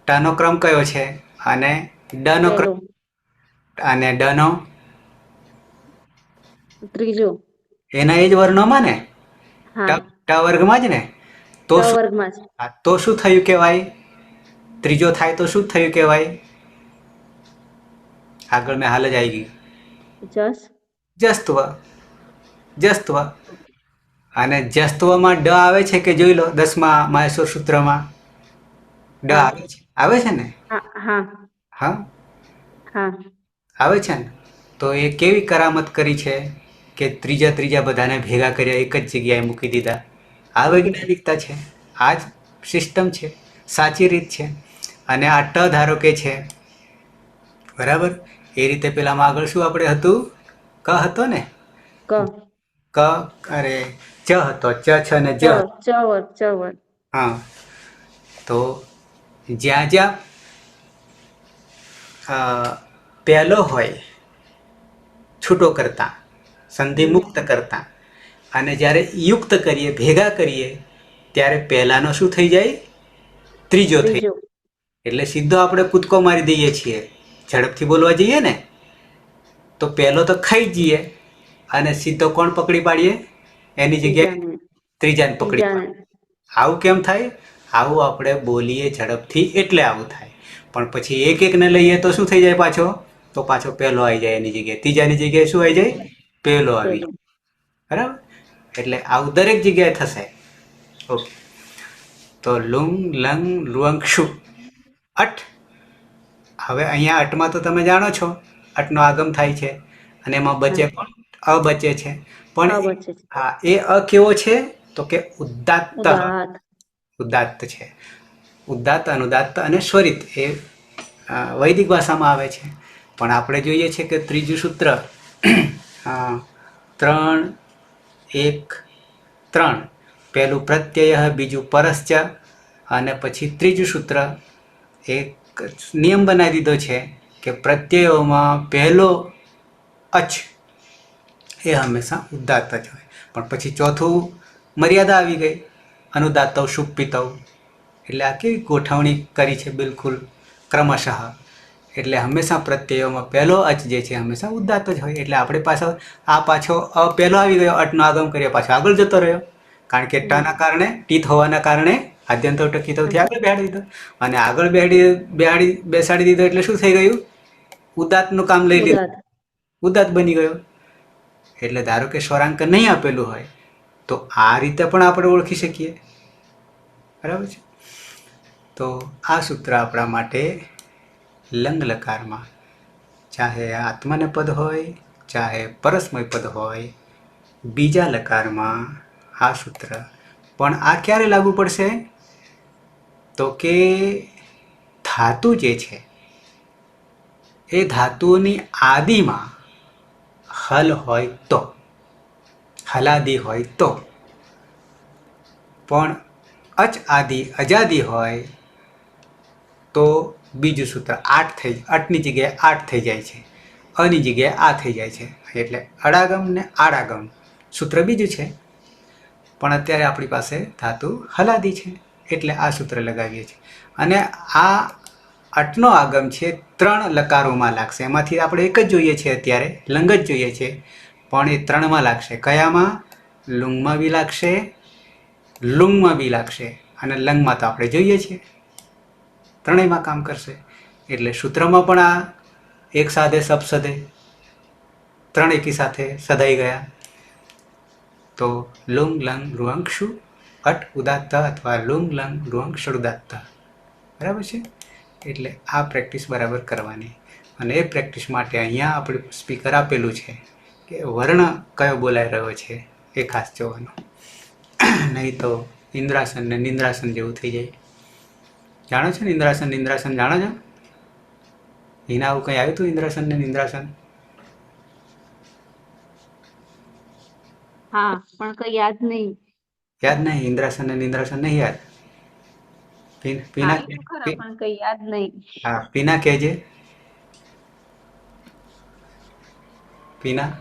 ટનો ક્રમ કયો છે? અને ડનો ક્રમ, પહેલો અને ડનો ત્રીજો. એના એ જ વર્ણોમાં ને? હા, ટ વર્ગમાં જ ને? તો ટ શું? વર્ગમાં જ. હા, તો શું થયું કહેવાય? ત્રીજો થાય તો શું થયું કહેવાય? આગળ મેં હાલ જ આવી ગઈ. જસ જસ્ત્વ. જસ્ત્વ. અને જસ્ત્વમાં ડ આવે છે કે જોઈ લો 10મા માહેશ્વર સૂત્રમાં ડ હા. આવે છે? આવે છે ને? હા હા હા, હા આવે છે ને? તો એ કેવી કરામત કરી છે કે ત્રીજા બધાને ભેગા કર્યા, એક જ જગ્યાએ મૂકી દીધા. આ વૈજ્ઞાનિકતા છે, આ જ સિસ્ટમ છે, સાચી રીત છે. અને આ ટ ધારો કે છે, બરાબર? એ રીતે પેલામાં આગળ શું આપણે હતું? ક હતો ને? ક ક, અરે ચ હતો, ચ છ અને ચ જ. ચ વર્ગ ચ વર્ગ. હા, તો જ્યાં જ્યાં પહેલો હોય છૂટો કરતા, સંધિ મુક્ત કરતા, અને જ્યારે યુક્ત કરીએ, ભેગા કરીએ, ત્યારે પહેલાનો શું થઈ જાય? ત્રીજો થઈ. ત્રીજો એટલે સીધો આપણે કૂદકો મારી દઈએ છીએ. ઝડપથી બોલવા જઈએ ને તો પહેલો તો ખાઈ જ જઈએ અને સીધો કોણ પકડી પાડીએ? એની જગ્યાએ ત્રીજાને ત્રીજાને પકડી પાડીએ. ત્રીજાને આવું કેમ થાય? આવું આપણે બોલીએ ઝડપથી એટલે આવું થાય. પણ પછી એક એકને લઈએ તો શું થઈ જાય પાછો? તો પાછો પહેલો આવી જાય એની જગ્યાએ. ત્રીજાની જગ્યાએ શું આવી જાય? પહેલો આવી જાય. બરાબર? એટલે આવું દરેક જગ્યાએ થશે. ઓકે, તો લુંગ લંગ લુઅંક્ષુ અઠ. હવે અહીંયા અટમાં તો તમે જાણો છો અટનો આગમ થાય છે અને એમાં બચે પણ અ બચે છે. પણ વચ્ચે છે. હા, એ અ કેવો છે? તો કે ઉદાત્ત. ઉદાત્ત ઉદાત્ત છે. ઉદાત્ત, અનુદાત્ત અને સ્વરિત એ વૈદિક ભાષામાં આવે છે. પણ આપણે જોઈએ છે કે ત્રીજું સૂત્ર 3 1 3, પહેલું પ્રત્યય, બીજું પરશ્ચ, અને પછી ત્રીજું સૂત્ર એક નિયમ બનાવી દીધો છે કે પ્રત્યયોમાં પહેલો અચ એ હંમેશા ઉદાત્ત જ હોય. પણ પછી ચોથું મર્યાદા આવી ગઈ, અનુદાત્તવ શુપ્પિતવ. એટલે આ કેવી ગોઠવણી કરી છે બિલકુલ ક્રમશઃ. એટલે હંમેશા પ્રત્યયોમાં પહેલો અચ જે છે હંમેશા ઉદાત્ત જ હોય. એટલે આપણે પાછો અ પહેલો આવી ગયો, અટનો આગમ કર્યો, પાછો આગળ જતો રહ્યો. કારણ કે ટના કારણે, ટીથ હોવાના કારણે આદ્યંતવ ટકીતવથી આગળ બેહાડી દીધો. અને આગળ બેસાડી દીધો એટલે શું થઈ ગયું? ઉદાત્તનું કામ લઈ લીધું, ઉદાત્ત ઉદાત્ત બની ગયો. એટલે ધારો કે સ્વરાંક નહીં આપેલું હોય તો આ રીતે પણ આપણે ઓળખી શકીએ. બરાબર છે? તો આ સૂત્ર આપણા માટે લંગ લકારમાં, ચાહે આત્માને પદ હોય, ચાહે પરસ્મય પદ હોય, બીજા લકારમાં આ સૂત્ર. પણ આ ક્યારે લાગુ પડશે? તો કે ધાતુ જે છે એ ધાતુઓની આદિમાં હલ હોય તો, હલાદી હોય તો. પણ અચ આદિ અજાદી હોય તો બીજું સૂત્ર અટની જગ્યાએ 8 થઈ જાય છે, અની જગ્યાએ આ થઈ જાય છે. એટલે અડાગમ ને આડાગમ સૂત્ર બીજું છે. પણ અત્યારે આપણી પાસે ધાતુ હલાદી છે એટલે આ સૂત્ર લગાવીએ છીએ. અને આ અટનો આગમ છે 3 લકારોમાં લાગશે. એમાંથી આપણે એક જ જોઈએ છે અત્યારે, લંગ જ જોઈએ છે, પણ એ 3માં લાગશે. કયામાં? લુંગમાં બી લાગશે, લુંગમાં બી લાગશે, અને લંગમાં તો આપણે જોઈએ છીએ. ત્રણેયમાં કામ કરશે. એટલે સૂત્રમાં પણ આ એક સાથે સપસદે 3 એકી સાથે સદાઈ ગયા. તો લુંગ લંગ રુઅંગ શુ અટ ઉદાત્ત અથવા લુંગ લંગ રુઅંગ ષડુદાત્ત. બરાબર છે? એટલે આ પ્રેક્ટિસ બરાબર કરવાની. અને એ પ્રેક્ટિસ માટે અહીંયા આપણે સ્પીકર આપેલું છે કે વર્ણ કયો બોલાઈ રહ્યો છે એ ખાસ જોવાનું. નહીં તો ઇન્દ્રાસન ને નિંદ્રાસન જેવું થઈ જાય. જાણો છો ને ઇન્દ્રાસન નિંદ્રાસન જાણો છો? એના આવું કંઈ આવ્યું હતું ઇન્દ્રાસન ને નિંદ્રાસન? હા, પણ કઈ યાદ નહીં. યાદ નહીં? ઇન્દ્રાસન ને નિંદ્રાસન નહીં યાદ? પીના આવ્યું ખરા પણ કઈ યાદ નહીં. હા, પીના કહેજે. પીના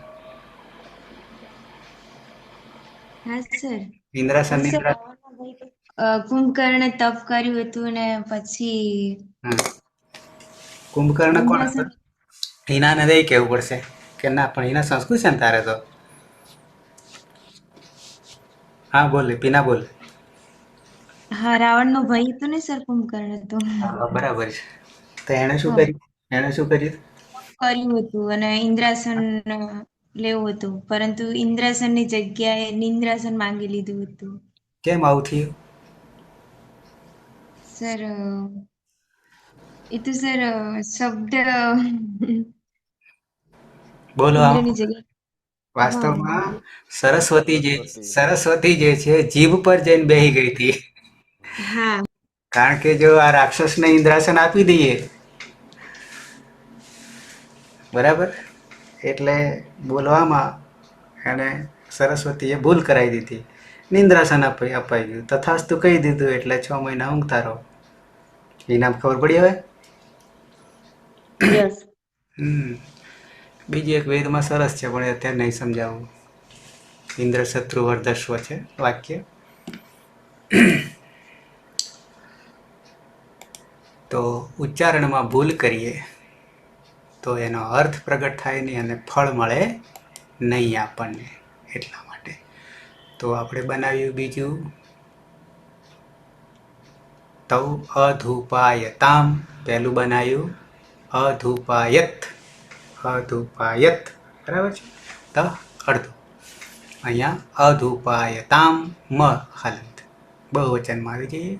હા સર. ઇન્દ્રાસન સર, નિંદ્રાસન. કુંભકર્ણે તપ કર્યું હતું ને પછી કુંભકર્ણ કોણ ઇન્દ્રાસન. હતું? હિનાને દઈ કહેવું પડશે કે ના, પણ હિના સંસ્કૃત છે ને તારે તો. હા બોલ પીના બોલ. હા, રાવણનો ભાઈ હતો ને સર, કુંભકર્ણ હતો. હા, બરાબર છે. તો એણે શું હા, કર્યું? એણે શું કર્યું? કર્યું હતું અને ઇન્દ્રાસન લેવું હતું, પરંતુ ઇન્દ્રાસનની જગ્યાએ નિંદ્રાસન માંગી લીધું હતું. કેમ આવું થયું? સર, એ તો સર શબ્દ બોલો આમ. ઇન્દ્રની જગ્યાએ. વાસ્તવમાં સરસ્વતી. સરસ્વતી જે છે જીભ પર જઈને બેહી ગઈ હતી. હા. કારણ કે જો આ રાક્ષસને ઇન્દ્રાસન આપી દઈએ, બરાબર, એટલે બોલવામાં એને સરસ્વતીએ ભૂલ કરાવી દીધી. નિંદ્રાસન અપાઈ ગયું. તથાસ્તુ કહી દીધું એટલે 6 મહિના ઊંઘતા રહો. એના ખબર પડી હવે? યસ. બીજી એક વેદમાં સરસ છે પણ એ અત્યારે નહીં સમજાવું. ઇન્દ્ર શત્રુ વર્ધસ્વ છે વાક્ય. તો ઉચ્ચારણમાં ભૂલ કરીએ તો એનો અર્થ પ્રગટ થાય નહીં અને ફળ મળે નહીં આપણને. એટલા માટે તો આપણે બનાવ્યું બીજું તૌ અધુપાયતામ. પહેલું બનાવ્યું અધુપાયત. અધુપાયત, બરાબર છે? તો અડધું. અહીંયા અધુપાયતામ મ હલંત બહુવચનમાં આવી જઈએ.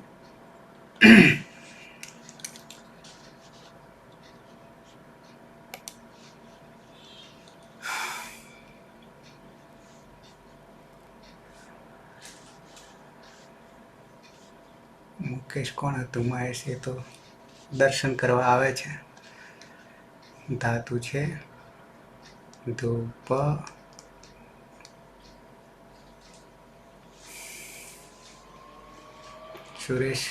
મુકેશ કોણ હતું? મહેશ એ તો દર્શન કરવા આવે છે. ધાતુ છે ધૂપ. સુરેશ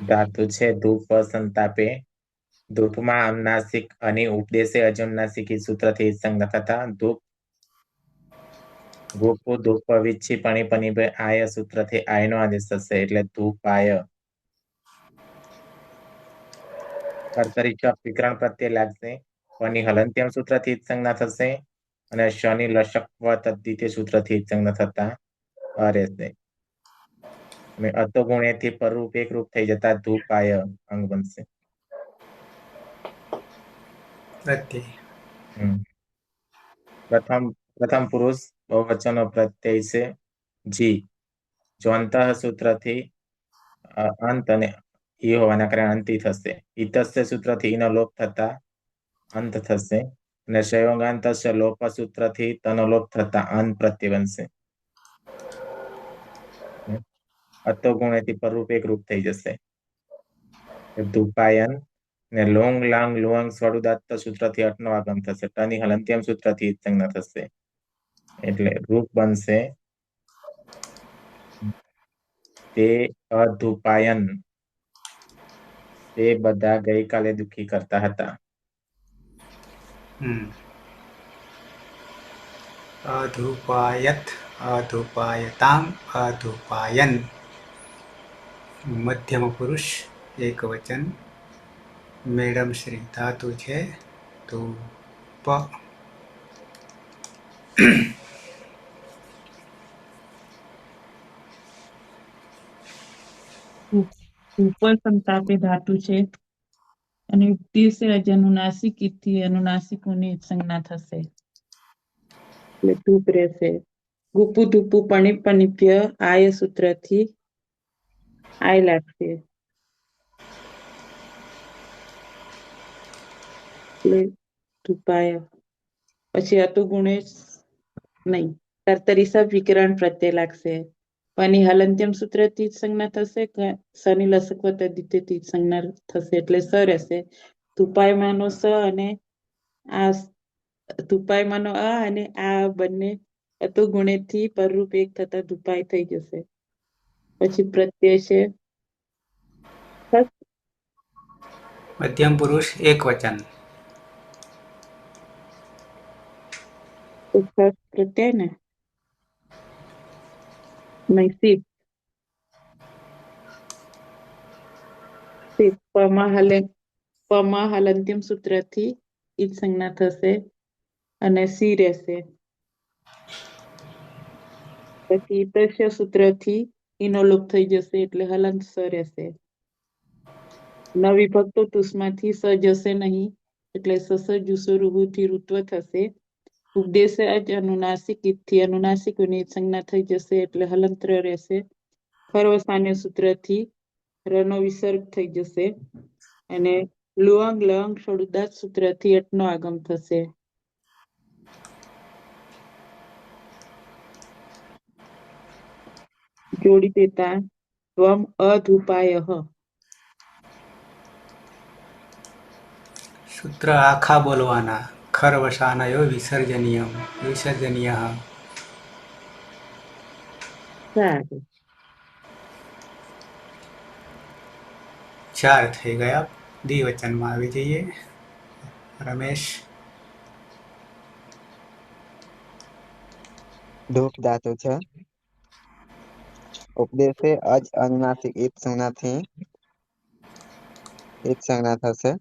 ધાતુ છે ધૂપ સંતાપે. ધૂપમાં અનુનાસિક અને ઉપદેશે અજનુનાસિકી સૂત્રથી સંગત હતા. ધૂપ ગોપો ધૂપ વિચ્છી પણી પની આય સૂત્રથી આયનો આદેશ થશે એટલે ધૂપાય. કર્તરી શપ વિકરણ પ્રત્યે લાગશે. પની હલંત્યમ સૂત્રથી સંજ્ઞા થશે અને શની લશકવ તદ્દિત્ય સૂત્રથી સંજ્ઞા થતા રહેશે. અને અતો ગુણેથી પરરૂપ એક રૂપ થઈ જતા ધૂપાય અંગ બનશે. પ્રત્યય. પ્રથમ પુરુષ બહુવચનો પ્રત્યય છે જી. જો અંતઃ સૂત્રથી અંત અને ઈ હોવાના કારણે અંતિ થશે. ઇતસ્ય સૂત્રથી ઈનો લોપ થતા અંત થશે અને સંયોગાંતસ્ય લોપ સૂત્રથી તનો લોપ થતા અંત પ્રત્યય બનશે. અતો ગુણેથી પરરૂપ એક રૂપ થઈ જશે ધૂપાયન. ને લોંગ લાંગ લુઅંગ સ્વરુદાત્ત સૂત્રથી અટનો આગમ થશે. ટની હલંત્યમ સૂત્રથી સંજ્ઞા થશે એટલે રૂપ બનશે તે અધુપાયન. તે બધા ગઈકાલે દુઃખી કરતા હતા. અધુપાયત અધુપાયતામ અધુપાયન. મધ્યમ પુરુષ એક વચન. મેડમ શ્રી ધાતુ છે તો પ. ઉપર સંતાપે ધાતુ છે અને ઉદ્દેશ્ય અનુનાસિક ઈથી અનુનાસિકોની સંજ્ઞા થશે એટલે ધૂપ રહેશે. ગુપુ ધૂપુ પણિપ પણિપ્ય આય સૂત્રથી આય લાગશે એટલે ધૂપાય. પછી અતુગુણે નહીં, કર્તરી સબ વિકરણ પ્રત્યય લાગશે. પની હલંત્યમ સૂત્રથી જ સંજ્ઞા થશે. સની લસક વત્તા દ્વિતીયથી જ સંજ્ઞા થશે એટલે સ રહેશે. ધૂપાયમાનો સ અને આ ધૂપાયમાનો આ અને આ બંને અતુગુણેથી પરરૂપ એક થતા ધૂપાય થઈ જશે. પછી પ્રત્યય છે ખસ, મધ્યમ પુરુષ એક વચન. તો ખસ પ્રત્યય ને નહીં સીપ સીપ પમાં હલંત્યમ સૂત્રથી ઈજ સંજ્ઞા થશે અને સી રહેશે. પછી તસ્ય સૂત્રથી ઈનો લોપ થઈ જશે એટલે હલંત સ રહેશે. ન વિભક્તો તુસમાંથી સ જશે નહીં એટલે સસ જુસો રૂહુથી ઋત્વ થશે. ઉપદેશ જ અનુનાસિક ઈથી અનુનાસિકોની સંજ્ઞા થઈ જશે એટલે હલંત્ર રહેશે. ખરવસાન્ય સૂત્રથી રનો વિસર્ગ થઈ જશે અને લુઅંગ લંગ ષડુદાત સૂત્રથી અટનો આગમ થશે. જોડી દેતા ત્વમ અધુપાય સૂત્ર આખા બોલવાના. ખરવસાનયો વિસર્જનીય. સારું. 4 થઈ ગયા. દ્વિવચનમાં આવી જઈએ. રમેશ. ધૂપ ધાતુ છે. ઉપદેશે અજ અનુનાસિક ઈત સંજ્ઞાથી ઈત સંજ્ઞા થશે.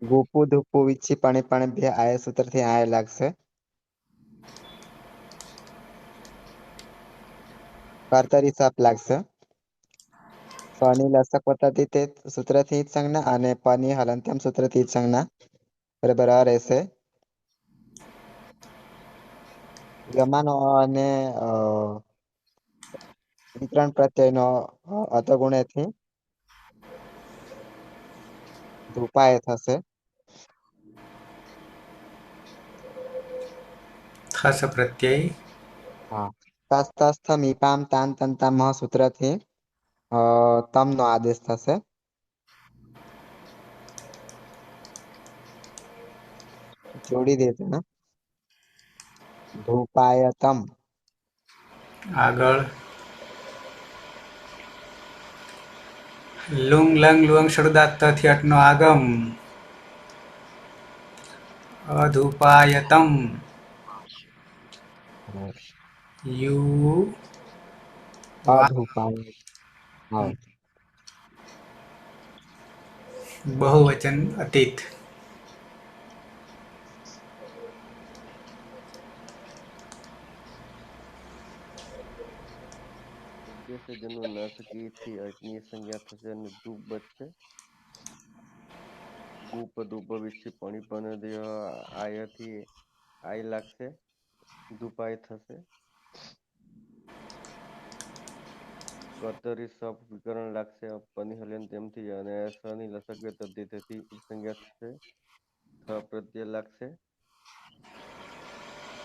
ગુપુ ધૂપુ વિચ્છી પાણી પાણી બે આય સૂત્રથી આય લાગશે. કર્તરી સપ લાગશે. સ્વની લસક વત્તાથી તે સૂત્રથી ઈત સંજ્ઞા અને પની હલંત્યમ સૂત્રથી ઈત સંજ્ઞા બરાબર આ રહેશે. યમાનો અને વિકરણ પ્રત્યયનો અતગુણેથી ધૂપાય થશે. ખસ પ્રત્યય. હા, તસ્તસ્થ મીપામ તાન તંતામ સૂત્રથી તમનો આદેશ થશે. જોડી દેશે ને ધૂપાયતમ. આગળ લુંગ લંગ લુઅંગ ષડુદાત્તથી અટનો આગમ. અધુપાયતમ. યુ અધૂપાય. હા, બહુવચન અતીત. ઉદ્દેશ્ય જન્મનાશક ઈથી અટની સંજ્ઞા થશે અને ધૂપ બચશે. ગુપ ધૂપ વિચ્છી પણી પણ આયથી આય લાગશે. ધૂપાય થશે. કર્તરી સપ વિકરણ લાગશે. પની હલન તેમથી અને સની લસક તદ્ધિતથી સંજ્ઞા થશે. થ પ્રત્યય લાગશે.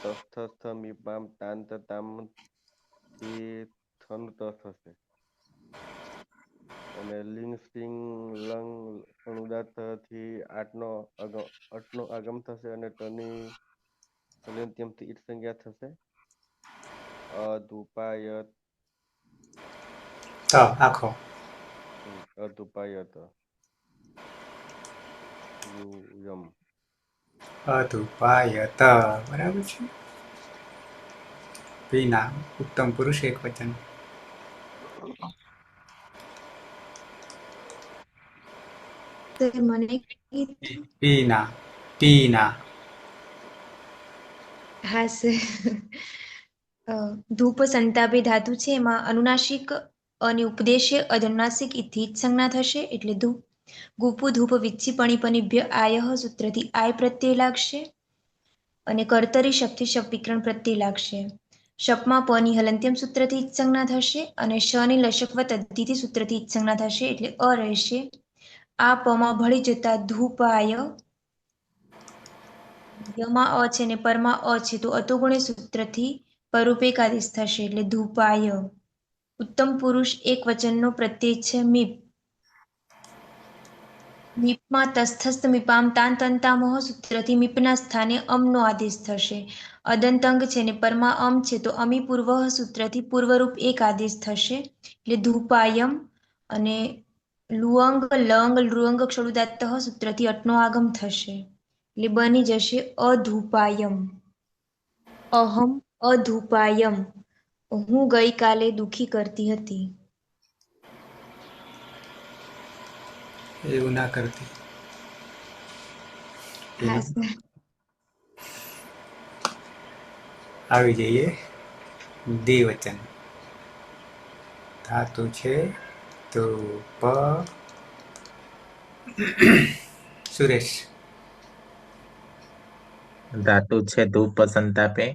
તસ્થ મીપામ તાંત તામ થી થન ત થશે અને લિંગ સ્ટિંગ લંગ અણુદાત થી અટનો આગમ થશે અને ટની હલંત્યમથી ઈટ સંજ્ઞા થશે. અધુપાયત આખો. અધુપાયત યુ અધુપાયત. બરાબર છે. વિના ઉત્તમ પુરુષ એક વચન. સર મને કીધું. પીના પીના હા સર. ધૂપ સંતાપે ધાતુ છે એમાં અનુનાસિક અને ઉપદેશ્ય અનુનાસિક ઇથી જ સંજ્ઞા થશે એટલે ધૂપ. ગુપુ ધૂપ વિચ્છી પણિપનિભ્ય આયઃ સૂત્રથી આય પ્રત્યય લાગશે અને કર્તરી શક્તિ શપ વિકરણ પ્રત્યય લાગશે. શપમાં પની હલંત્યમ સૂત્રથી જ સંજ્ઞા થશે અને શની લશકવ તદ્ધિતિ સૂત્રથી જ સંજ્ઞા થશે એટલે અ રહેશે. આ પમાં ભળી જતા ધૂપાય યમાં અ છે ને પરમાં અ છે તો અતોગુણે સૂત્રથી પરૂપેક આદેશ થશે એટલે ધૂપાય. ઉત્તમ પુરુષ એક વચનનો પ્રત્યય છે મીપ. મીપમાં તસ્થસ્થ મીપામ તાંતંતામહ સૂત્રથી મીપના સ્થાને અમનો આદેશ થશે. અદંતંગ છે ને પરમાં અમ છે તો અમી પૂર્વ સૂત્રથી પૂર્વરૂપ એક આદેશ થશે એટલે ધૂપાયમ. અને લુઅંગ લંગ લૃઅંગ ક્ષળુદાત્ત સૂત્રથી અટનો આગમ થશે એટલે બની જશે અધૂપાયમ. અહમ અધૂપાયમ. હું ગઈકાલે દુઃખી કરતી હતી. એવું ના કરતી. હા એનું સર. આવી જઈએ દ્વિવચન. ધાતુ છે તો પ સુરેશ. ધાતુ છે ધૂપ સંતાપે.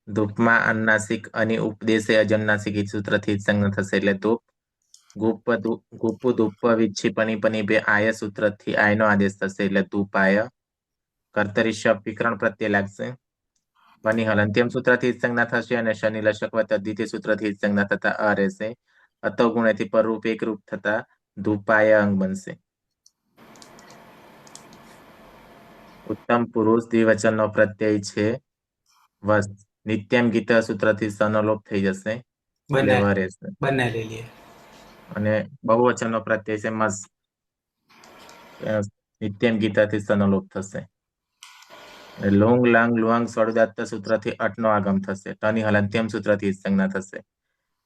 ધૂપમાં અનુનાસિક અને ઉપદેશે અજનુનાસિક ઈ સૂત્રથી જ સંજ્ઞા થશે એટલે ધૂપ. ગુપ્પુ ધૂપ વિચ્છી પનિપનિભે આય સૂત્રથી આયનો આદેશ થશે એટલે ધૂપાય. કર્તરી શપ વિકરણ પ્રત્યય લાગશે. પની હલંત્યમ સૂત્રથી જ સંજ્ઞા થશે અને શનિ લશકવ તદ્ધિતિ સૂત્રથી જ સંજ્ઞા થતા અ રહેશે. અતો ગુણેથી પરરૂપ એક રૂપ થતા ધૂપાય અંગ બનશે. ઉત્તમ પુરુષ દ્વિવચનનો પ્રત્યય છે વસ. નિત્યમ ગીત સૂત્રથી સનો લોપ થઈ જશે એટલે બંને વ રહેશે. બંને લઈ લઈએ. અને બહુવચનનો પ્રત્યય છે મસ. નિત્યમ ગીતાથી સનો લોપ થશે. લોંગ લાંગ લુઆંગ સ્વરુદાત્ત સૂત્રથી અટનો આગમ થશે. ટની હલંત્યમ સૂત્રથી જ સંજ્ઞા થશે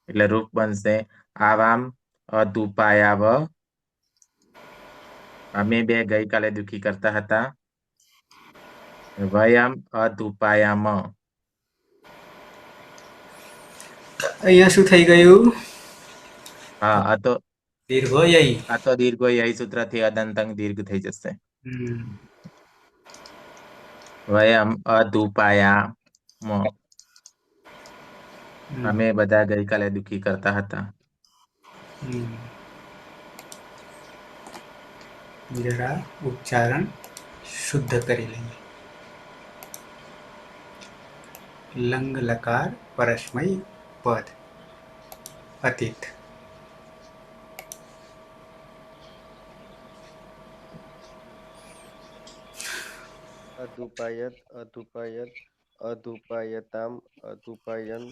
એટલે રૂપ બનશે આવામ અધુપાયાવ. અમે બે ગઈકાલે દુઃખી કરતા હતા. વયમ અધુપાયામ. અહીંયા શું થઈ ગયું? હા આ તો દીર્ઘ દીર્ઘ યહી સૂત્રથી અદંતંગ દીર્ઘ થઈ જશે. વયમ અધુપાયામ. અમે બધા ગઈકાલે દુઃખી કરતા હતા. જરા ઉચ્ચારણ શુદ્ધ કરી લઈએ. લંગ લકાર પરસ્મય પદ અતીત. અધુપાયત અધુપાયત અધુપાયતામ અધુપાયન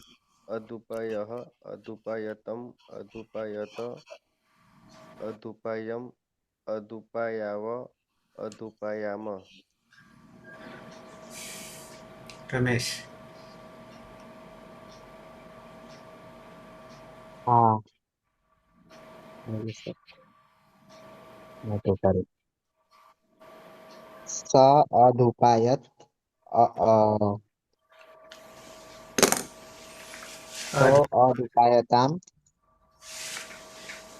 અધુપાયઃ અધુપાયતમ અધુપાયત અધુપાયમ અધુપાયાવ અધુપાયામ. રમેશ. હા સ અધુપાયત તો અધુપાયતામ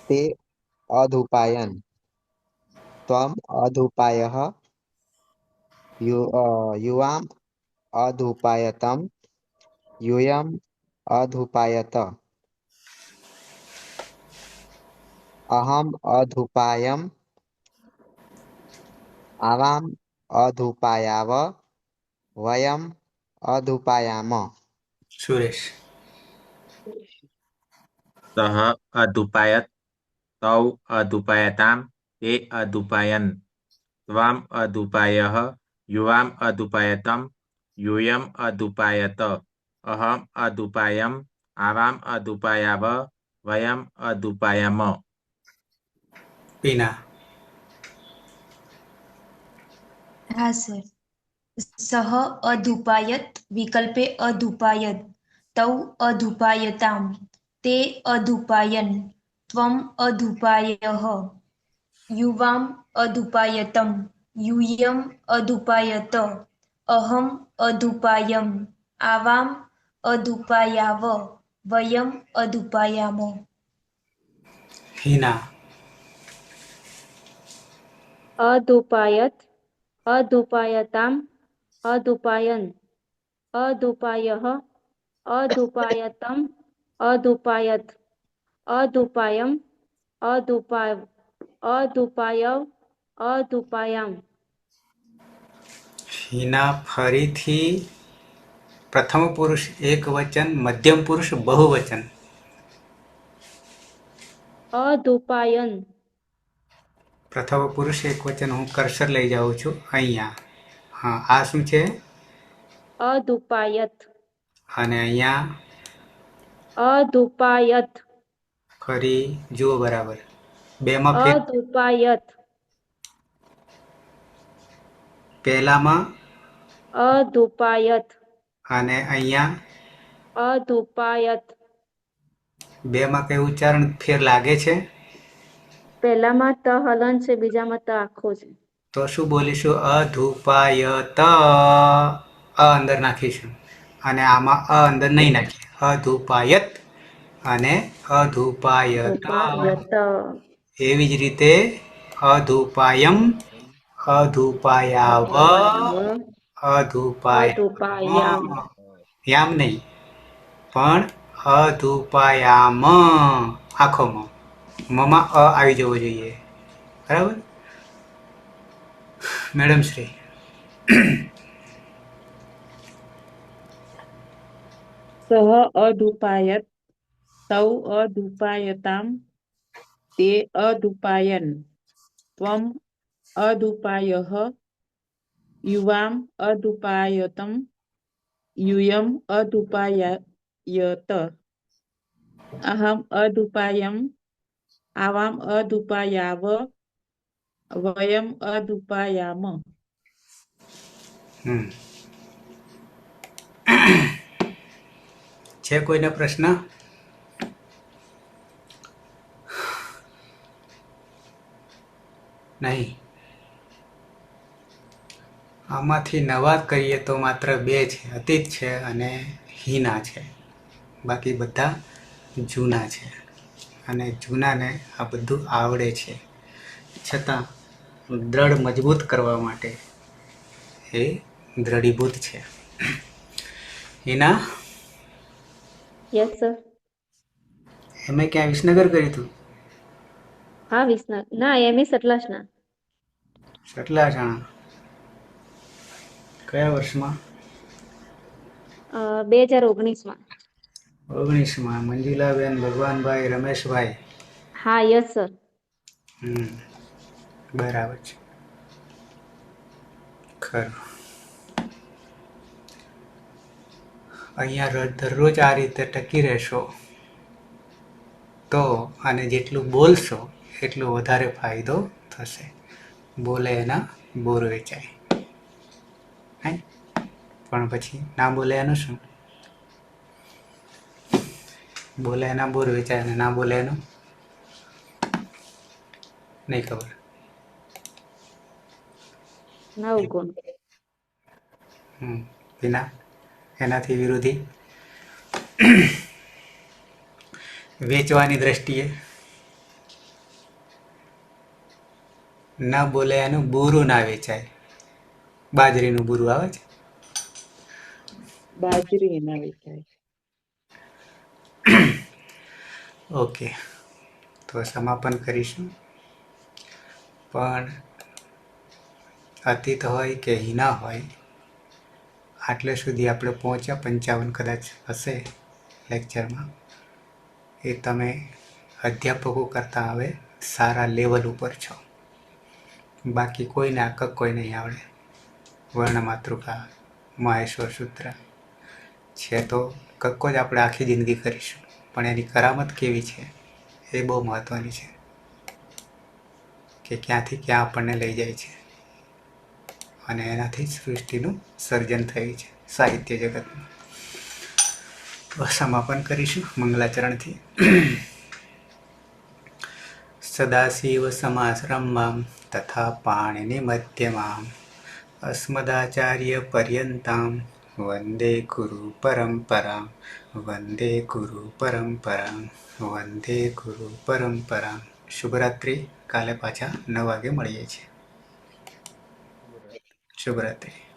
તે અધુપાયન ત્વમ અધુપાયઃ યુવામ અધુપાયતમ यूयम अधुपायत अहम अधुपायम आवाम अधुपायाव वयम अधुपायाम. સુરેશ. સહ અધુપાયત તૌ અધુપાયતામ તે અધુપાયન ત્વામ અધુપાયઃ યુવામ અધુપાયતમ यूयम अधुपायत अहम अधुपायम आवाम अधुपायाव वयम अधुपायाम. પીના. હા સર. સહ અધુપાયત વિકલ્પે અધુપાયત તૌ અધુપાયતામ તે અધુપાયન ત્વમ અધુપાયઃ युवाम् अधुपायतम् यूयम् अधुपायत अहम् अधुपायम् आवाम् अधुपायाव वयम् अधुपायाम હિના अधुपायत अधुपायताम अधुपायन अधुपायः अधुपायतम अधुपायत अधुपायम अधुपाय अधुपायव अधुपायाम હિના ફરીથી પ્રથમ પુરુષ એક વચન, મધ્યમ પુરુષ બહુવચન. अधुपायन પ્રથમ પુરુષ એક વચન હું કર્સર લઈ જાઉં છું અહીંયા. હા, આ શું છે? अधुपायत અને અહીંયા अधुपायत ફરી જુઓ બરાબર. બેમાં ફેર अधुपायत પહેલામાં अधुपायत અને અહીંયા अधुपायत બેમાં કઈ ઉચ્ચારણ ફેર લાગે છે? પહેલામાં ત હલન છે, બીજામાં ત આખો છે. તો શું બોલીશું? અધુપાયત. અંદર નાખીશું અને આમાં અંદર નહીં નાખીએ. અધુપાયત અને અધુપાયત. અધુપાયત એવી જ રીતે અધુપાયમ, અધુપાયાવ, અધુપાયામ યામ નહીં પણ અધુપાયામ. આખો મમાં આવી જવો જોઈએ. બરાબર મેડમ શ્રી? સહ અધુપાયત તૌ અધુપાયતામ તે અધુપાયન ત્વમ અધુપાયઃ યુવામ અધુપાયતમ यूयम अधुपायत अहम अधुपायम आवाम अधुपायाव वयम अधुपायाम. છે કોઈને પ્રશ્ન? નહીં. આમાંથી નવા કહીએ તો માત્ર બે છે, અતીત છે અને હિના છે. બાકી બધા જૂના છે અને જૂનાને આ બધું આવડે છે, છતાં દ્રઢ મજબૂત કરવા માટે એ દ્રઢીભૂત છે. Hina, yes sir. એમે ક્યાં વિસનગર કર્યું હતું? હા, વિસનગર ના, એમ સટલાસના. સટલાસણા. કયા વર્ષમાં? 2019માં. 19માં. મંજુલાબેન, ભગવાનભાઈ, રમેશભાઈ? હા, યસ સર. બરાબર છે. ખરું. અહીંયા દરરોજ આ રીતે ટકી રહેશો તો, અને જેટલું બોલશો એટલો વધારે ફાયદો થશે. બોલે એના બોર વેચાય. હે? પણ પછી ના બોલે એનું શું? બોલે એના બોર વેચાય અને ના બોલે એનું નહીં ખબર. નવ ગુણ. વિના એનાથી વિરોધી વેચવાની દ્રષ્ટિએ ન બોલે એનું બૂરું ના વેચાય. બાજરીનું બૂરું આવે છે. બાજરી ના વેચાય. ઓકે, તો સમાપન કરીશું. પણ અતીત હોય કે હિના હોય, આટલે સુધી આપણે પહોંચ્યા. 55 કદાચ હશે લેક્ચરમાં. એ તમે અધ્યાપકો કરતાં હવે સારા લેવલ ઉપર છો. બાકી કોઈને આ કક્કોય નહીં આવડે. વર્ણમાતૃકા, મહેશ્વર સૂત્ર છે તો કક્કો જ આપણે આખી જિંદગી કરીશું. પણ એની કરામત કેવી છે એ બહુ મહત્ત્વની છે, કે ક્યાંથી ક્યાં આપણને લઈ જાય છે. અને એનાથી જ સૃષ્ટિનું સર્જન થયું છે સાહિત્ય જગતનું. સમાપન કરીશું મંગલાચરણથી. સદાશિવસમારંભાं તથા પાણિનિમધ્યમાम् અસ્મદાચાર્યપર્યન્તાં વંદે ગુરુ પરંપરાં વંદે ગુરુ પરંપરાં વંદે ગુરુ પરંપરાં. શુભરાત્રિ. કાલે પાછા 9 વાગે મળીએ છીએ. શુભરાત્રિ.